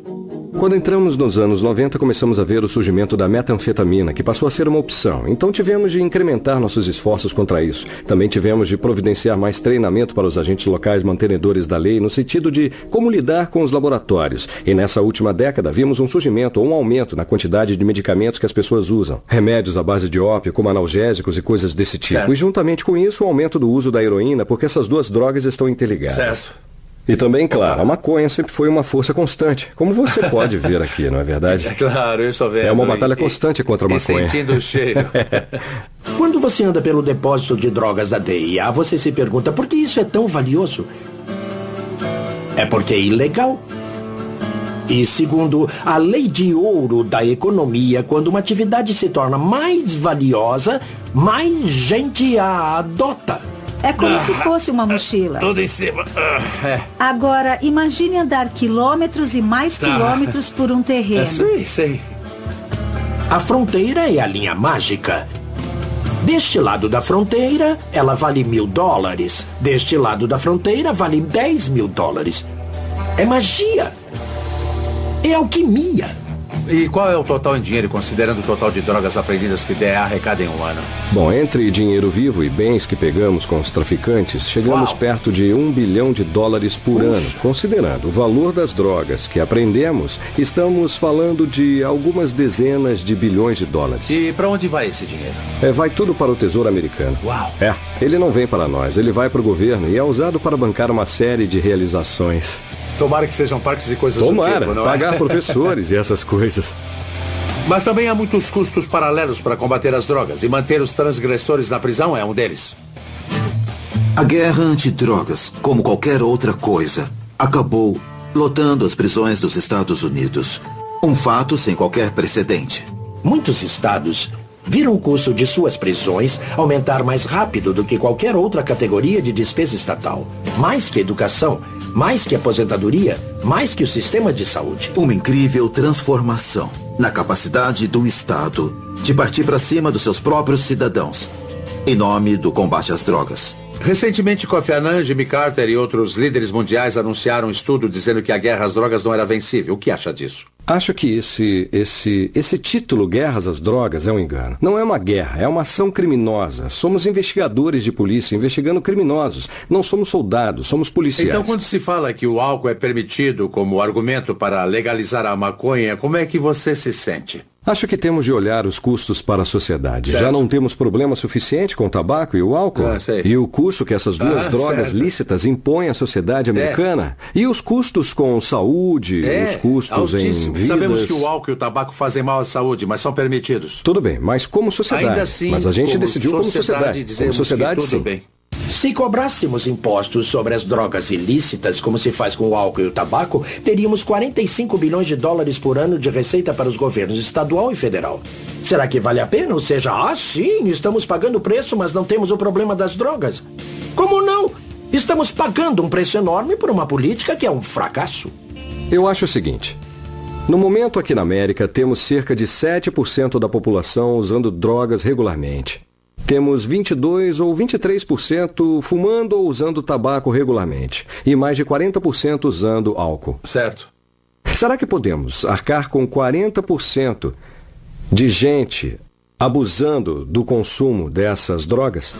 Quando entramos nos anos 90, começamos a ver o surgimento da metanfetamina, que passou a ser uma opção. Então tivemos de incrementar nossos esforços contra isso. Também tivemos de providenciar mais treinamento para os agentes locais mantenedores da lei, no sentido de como lidar com os laboratórios. E nessa última década, vimos um surgimento ou um aumento na quantidade de medicamentos que as pessoas usam. Remédios à base de ópio, como analgésicos e coisas desse tipo. Certo. E juntamente com isso, o aumento do uso da heroína, porque essas duas drogas estão interligadas. Certo. E também, claro, a maconha sempre foi uma força constante, como você pode ver aqui, não é verdade? É claro, eu estou vendo. É uma batalha constante contra a maconha. E sentindo o cheiro. Quando você anda pelo depósito de drogas da DEA, você se pergunta por que isso é tão valioso? É porque é ilegal. E segundo a lei de ouro da economia, quando uma atividade se torna mais valiosa, mais gente a adota. É como se fosse uma mochila. Tudo em cima. Agora, imagine andar quilômetros e mais quilômetros por um terreno. Sei. A fronteira é a linha mágica. Deste lado da fronteira, ela vale $1.000. Deste lado da fronteira, vale $10.000. É magia. É alquimia. E qual é o total em dinheiro, considerando o total de drogas apreendidas que DEA arrecada em um ano? Bom, entre dinheiro vivo e bens que pegamos com os traficantes, chegamos perto de $1 bilhão por ano. Considerando o valor das drogas que apreendemos, estamos falando de algumas dezenas de bilhões de dólares. E para onde vai esse dinheiro? Vai tudo para o Tesouro Americano. Uau! Ele não vem para nós, ele vai para o governo e é usado para bancar uma série de realizações. Tomara que sejam parques e coisas do tipo, não é? Pagar professores e essas coisas. Mas também há muitos custos paralelos para combater as drogas, e manter os transgressores na prisão é um deles. A guerra antidrogas, como qualquer outra coisa, acabou lotando as prisões dos Estados Unidos. Um fato sem qualquer precedente. Muitos estados viram o custo de suas prisões aumentar mais rápido do que qualquer outra categoria de despesa estatal. Mais que educação, mais que aposentadoria, mais que o sistema de saúde. Uma incrível transformação na capacidade do Estado de partir para cima dos seus próprios cidadãos, em nome do combate às drogas. Recentemente, Kofi Annan, Jimmy Carter e outros líderes mundiais anunciaram um estudo dizendo que a guerra às drogas não era vencível. O que acha disso? Acho que esse título, Guerras às Drogas, é um engano. Não é uma guerra, é uma ação criminosa. Somos investigadores de polícia, investigando criminosos. Não somos soldados, somos policiais. Então, quando se fala que o álcool é permitido como argumento para legalizar a maconha, como é que você se sente? Acho que temos de olhar os custos para a sociedade. Certo. Já não temos problema suficiente com o tabaco e o álcool? E o custo que essas duas drogas lícitas impõem à sociedade americana? E os custos com saúde, os custos em vidas? Sabemos que o álcool e o tabaco fazem mal à saúde, mas são permitidos. Tudo bem, mas como sociedade. Ainda assim, mas a gente decidiu como sociedade. Como sociedade, tudo sim. Bem. Se cobrássemos impostos sobre as drogas ilícitas, como se faz com o álcool e o tabaco, teríamos $45 bilhões por ano de receita para os governos estadual e federal. Será que vale a pena? Ou seja, sim, estamos pagando o preço, mas não temos o problema das drogas. Como não? Estamos pagando um preço enorme por uma política que é um fracasso. Eu acho o seguinte. No momento aqui na América, temos cerca de 7% da população usando drogas regularmente. Temos 22% ou 23% fumando ou usando tabaco regularmente. E mais de 40% usando álcool. Certo. Será que podemos arcar com 40% de gente abusando do consumo dessas drogas?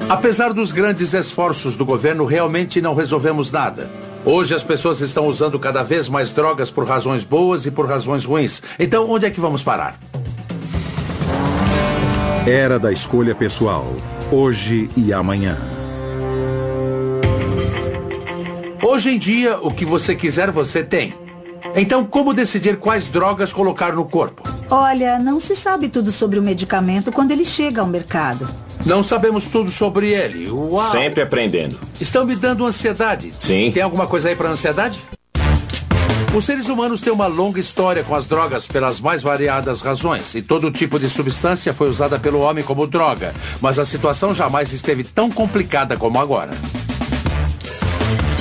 Apesar dos grandes esforços do governo, realmente não resolvemos nada. Hoje as pessoas estão usando cada vez mais drogas por razões boas e por razões ruins. Então, onde é que vamos parar? Era da escolha pessoal, hoje e amanhã. Hoje em dia, o que você quiser, você tem. Então, como decidir quais drogas colocar no corpo? Olha, não se sabe tudo sobre o medicamento quando ele chega ao mercado. Não sabemos tudo sobre ele. Uau! Sempre aprendendo. Estão me dando ansiedade. Sim. Tem alguma coisa aí para ansiedade? Os seres humanos têm uma longa história com as drogas pelas mais variadas razões, e todo tipo de substância foi usada pelo homem como droga, mas a situação jamais esteve tão complicada como agora.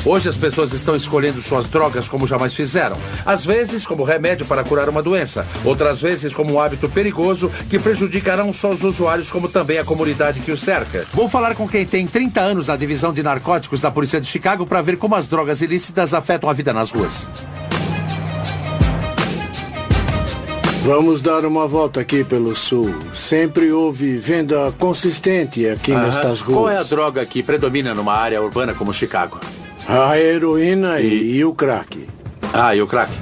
Hoje as pessoas estão escolhendo suas drogas como jamais fizeram. Às vezes como remédio para curar uma doença, outras vezes como um hábito perigoso que prejudicará não só os usuários como também a comunidade que os cerca. Vou falar com quem tem 30 anos na divisão de narcóticos da Polícia de Chicago para ver como as drogas ilícitas afetam a vida nas ruas. Vamos dar uma volta aqui pelo sul. Sempre houve venda consistente aqui nestas ruas. Qual é a droga que predomina numa área urbana como Chicago? A heroína e o crack. E o crack?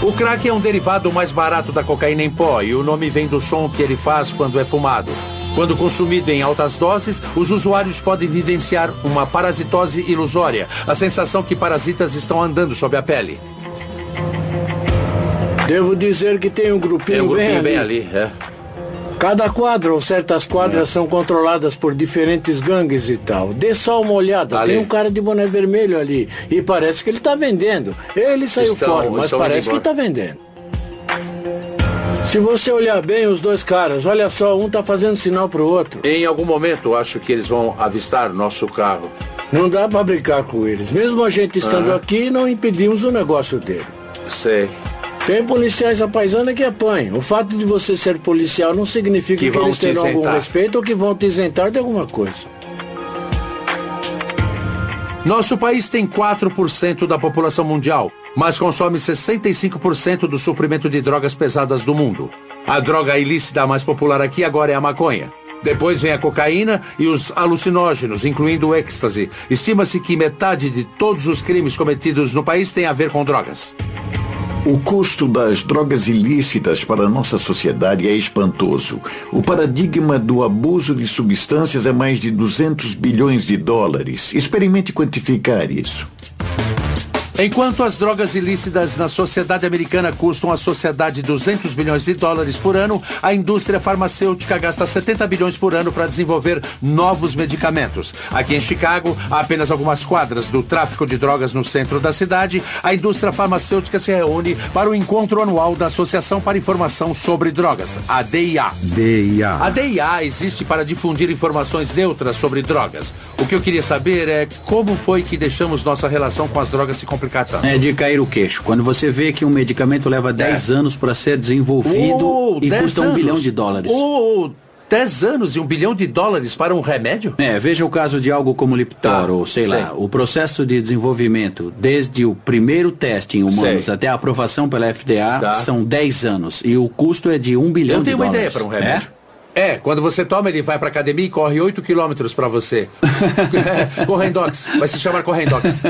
O crack é um derivado mais barato da cocaína em pó e o nome vem do som que ele faz quando é fumado. Quando consumido em altas doses, os usuários podem vivenciar uma parasitose ilusória, a sensação que parasitas estão andando sob a pele. Devo dizer que tem um grupinho, bem ali. Cada quadra ou certas quadras são controladas por diferentes gangues e tal. Dê só uma olhada. Ali. Tem um cara de boné vermelho ali. E parece que ele está vendendo. Ele saiu fora, mas parece que está vendendo. Se você olhar bem os dois caras, olha só, um está fazendo sinal pro outro. Em algum momento, acho que eles vão avistar o nosso carro. Não dá para brincar com eles. Mesmo a gente estando aqui, não impedimos o negócio dele. Sei. Tem policiais à paisana que apanham. O fato de você ser policial não significa que eles terão algum respeito ou que vão te isentar de alguma coisa. Nosso país tem 4% da população mundial, mas consome 65% do suprimento de drogas pesadas do mundo. A droga ilícita mais popular aqui agora é a maconha. Depois vem a cocaína e os alucinógenos, incluindo o êxtase. Estima-se que metade de todos os crimes cometidos no país tem a ver com drogas. O custo das drogas ilícitas para a nossa sociedade é espantoso. O paradigma do abuso de substâncias é mais de 200 bilhões de dólares. Experimente quantificar isso. Enquanto as drogas ilícitas na sociedade americana custam à sociedade 200 bilhões de dólares por ano, a indústria farmacêutica gasta 70 bilhões por ano para desenvolver novos medicamentos. Aqui em Chicago, há apenas algumas quadras do tráfico de drogas no centro da cidade. A indústria farmacêutica se reúne para o encontro anual da Associação para Informação sobre Drogas, a DIA. A DIA existe para difundir informações neutras sobre drogas. O que eu queria saber é como foi que deixamos nossa relação com as drogas se complicar. É de cair o queixo. Quando você vê que um medicamento leva 10 anos para ser desenvolvido e custa $1 bilhão. 10 anos e $1 bilhão para um remédio? Veja o caso de algo como Lipitor, ou sei lá, o processo de desenvolvimento, desde o primeiro teste em humanos até a aprovação pela FDA, são 10 anos. E o custo é de $1 bilhão. Eu tenho uma ideia para um remédio. Quando você toma, ele vai pra academia e corre 8 quilômetros pra você. Correndox, vai se chamar Correndox.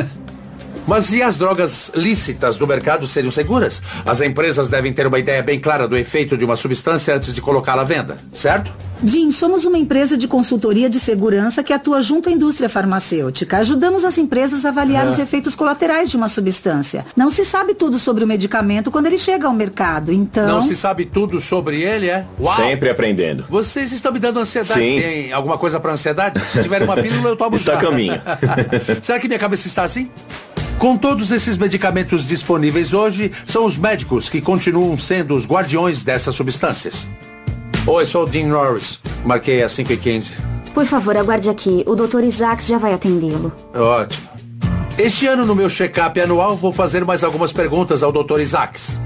Mas e as drogas lícitas do mercado seriam seguras? As empresas devem ter uma ideia bem clara do efeito de uma substância antes de colocá-la à venda, certo? Jim, somos uma empresa de consultoria de segurança que atua junto à indústria farmacêutica. Ajudamos as empresas a avaliar os efeitos colaterais de uma substância. Não se sabe tudo sobre o medicamento quando ele chega ao mercado, então... Não se sabe tudo sobre ele, é? Uau! Sempre aprendendo. Vocês estão me dando ansiedade. Sim. Tem alguma coisa para ansiedade? Se tiver uma pílula, eu tomo. Está a caminho. Será que minha cabeça está assim? Com todos esses medicamentos disponíveis hoje, são os médicos que continuam sendo os guardiões dessas substâncias. Oi, sou o Dean Norris. Marquei às 5h15. Por favor, aguarde aqui. O Dr. Isaacs já vai atendê-lo. Ótimo. Este ano, no meu check-up anual, vou fazer mais algumas perguntas ao Dr. Isaacs.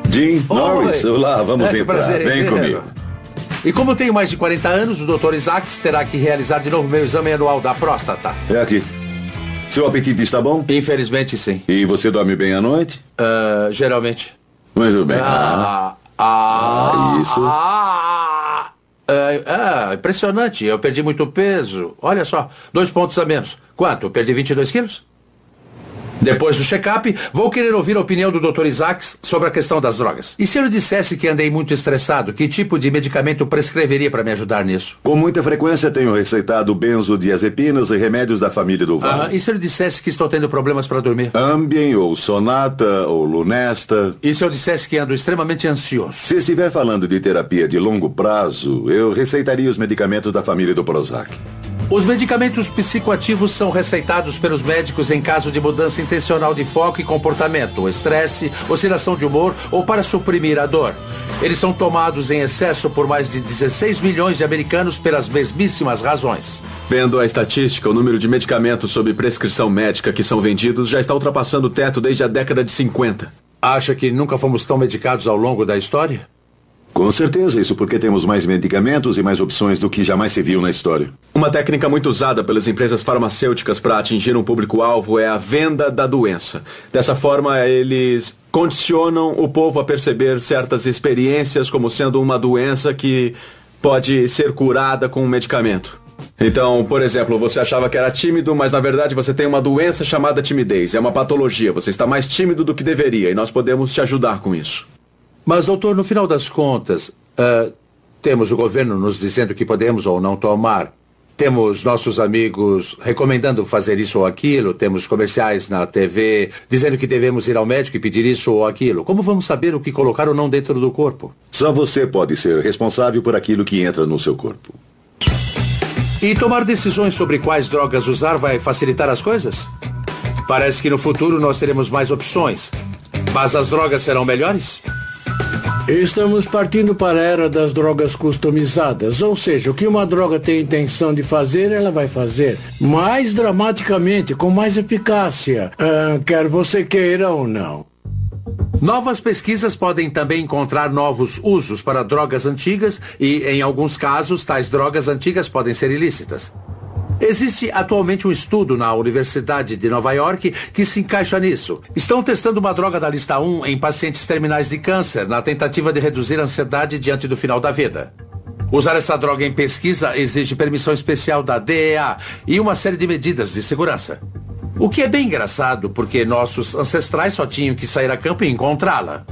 Dean Norris, olá, vamos entrar. Prazer, vem comigo. E como eu tenho mais de 40 anos, o Dr. Isaacs terá que realizar de novo meu exame anual da próstata. É aqui. Seu apetite está bom? Infelizmente, sim. E você dorme bem à noite? Geralmente. Muito bem. Isso. Impressionante. Eu perdi muito peso. Olha só, 2 pontos a menos. Quanto? Eu perdi 22 quilos? Depois do check-up, vou querer ouvir a opinião do Dr. Isaacs sobre a questão das drogas. E se eu lhe dissesse que andei muito estressado, que tipo de medicamento prescreveria para me ajudar nisso? Com muita frequência tenho receitado benzodiazepinas e remédios da família do Vale. E se eu lhe dissesse que estou tendo problemas para dormir? Ambien, ou Sonata, ou Lunesta. E se eu dissesse que ando extremamente ansioso? Se estiver falando de terapia de longo prazo, eu receitaria os medicamentos da família do Prozac. Os medicamentos psicoativos são receitados pelos médicos em caso de mudança intencional de foco e comportamento, estresse, oscilação de humor ou para suprimir a dor. Eles são tomados em excesso por mais de 16 milhões de americanos pelas mesmíssimas razões. Vendo a estatística, o número de medicamentos sob prescrição médica que são vendidos já está ultrapassando o teto desde a década de 50. Acha que nunca fomos tão medicados ao longo da história? Com certeza, isso porque temos mais medicamentos e mais opções do que jamais se viu na história. Uma técnica muito usada pelas empresas farmacêuticas para atingir um público-alvo é a venda da doença. Dessa forma, eles condicionam o povo a perceber certas experiências como sendo uma doença que pode ser curada com um medicamento. Então, por exemplo, você achava que era tímido, mas na verdade você tem uma doença chamada timidez. É uma patologia, você está mais tímido do que deveria e nós podemos te ajudar com isso. Mas, doutor, no final das contas, temos o governo nos dizendo que podemos ou não tomar. Temos nossos amigos recomendando fazer isso ou aquilo. Temos comerciais na TV dizendo que devemos ir ao médico e pedir isso ou aquilo. Como vamos saber o que colocar ou não dentro do corpo? Só você pode ser responsável por aquilo que entra no seu corpo. E tomar decisões sobre quais drogas usar vai facilitar as coisas? Parece que no futuro nós teremos mais opções. Mas as drogas serão melhores? Estamos partindo para a era das drogas customizadas, ou seja, o que uma droga tem intenção de fazer, ela vai fazer mais dramaticamente, com mais eficácia, quer você queira ou não. Novas pesquisas podem também encontrar novos usos para drogas antigas e, em alguns casos, tais drogas antigas podem ser ilícitas. Existe atualmente um estudo na Universidade de Nova York que se encaixa nisso. Estão testando uma droga da lista 1 em pacientes terminais de câncer, na tentativa de reduzir a ansiedade diante do final da vida. Usar essa droga em pesquisa exige permissão especial da DEA e uma série de medidas de segurança. O que é bem engraçado, porque nossos ancestrais só tinham que sair a campo e encontrá-la.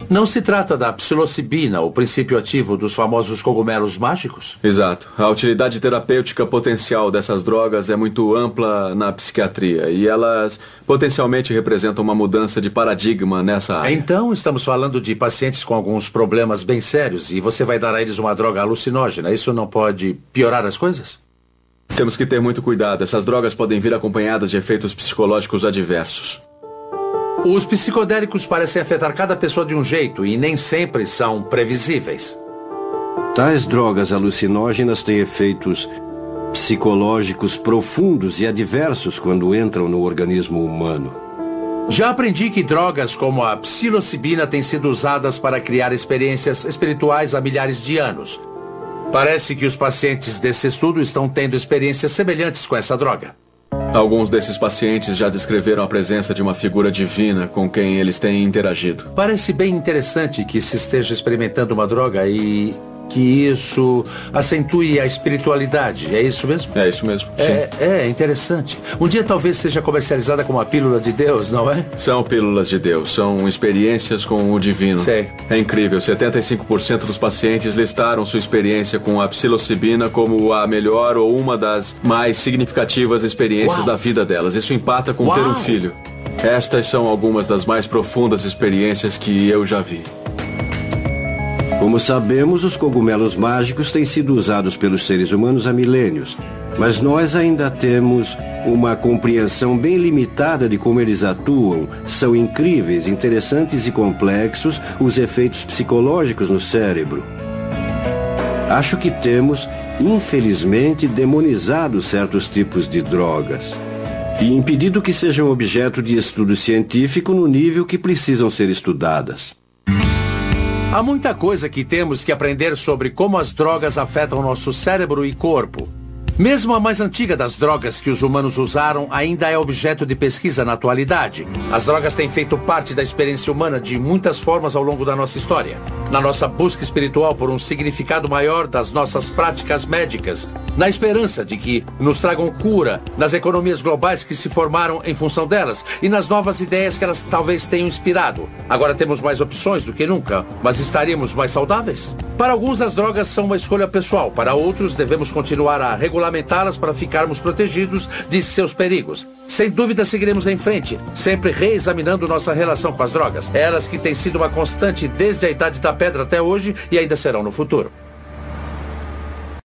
Não se trata da psilocibina, o princípio ativo dos famosos cogumelos mágicos? Exato. A utilidade terapêutica potencial dessas drogas é muito ampla na psiquiatria e elas potencialmente representam uma mudança de paradigma nessa área. Então, estamos falando de pacientes com alguns problemas bem sérios e você vai dar a eles uma droga alucinógena. Isso não pode piorar as coisas? Temos que ter muito cuidado. Essas drogas podem vir acompanhadas de efeitos psicológicos adversos. Os psicodélicos parecem afetar cada pessoa de um jeito e nem sempre são previsíveis. Tais drogas alucinógenas têm efeitos psicológicos profundos e adversos quando entram no organismo humano. Já aprendi que drogas como a psilocibina têm sido usadas para criar experiências espirituais há milhares de anos. Parece que os pacientes desse estudo estão tendo experiências semelhantes com essa droga. Alguns desses pacientes já descreveram a presença de uma figura divina com quem eles têm interagido. Parece bem interessante que se esteja experimentando uma droga e que isso acentue a espiritualidade. É isso mesmo? É isso mesmo, sim. É interessante. Um dia talvez seja comercializada como a pílula de Deus, não é? São pílulas de Deus, são experiências com o divino. Sei. É incrível, 75% dos pacientes listaram sua experiência com a psilocibina como a melhor ou uma das mais significativas experiências da vida delas. Isso empata com ter um filho. Estas são algumas das mais profundas experiências que eu já vi. Como sabemos, os cogumelos mágicos têm sido usados pelos seres humanos há milênios, mas nós ainda temos uma compreensão bem limitada de como eles atuam. São incríveis, interessantes e complexos os efeitos psicológicos no cérebro. Acho que temos, infelizmente, demonizado certos tipos de drogas e impedido que sejam objeto de estudo científico no nível que precisam ser estudadas. Há muita coisa que temos que aprender sobre como as drogas afetam nosso cérebro e corpo. Mesmo a mais antiga das drogas que os humanos usaram ainda é objeto de pesquisa na atualidade. As drogas têm feito parte da experiência humana de muitas formas ao longo da nossa história. Na nossa busca espiritual por um significado maior das nossas práticas médicas, na esperança de que nos tragam cura, nas economias globais que se formaram em função delas e nas novas ideias que elas talvez tenham inspirado. Agora temos mais opções do que nunca, mas estaríamos mais saudáveis? Para alguns, as drogas são uma escolha pessoal. Para outros, devemos continuar a regulamentá-las para ficarmos protegidos de seus perigos. Sem dúvida, seguiremos em frente, sempre reexaminando nossa relação com as drogas. Elas que têm sido uma constante desde a Idade da Pedra até hoje e ainda serão no futuro.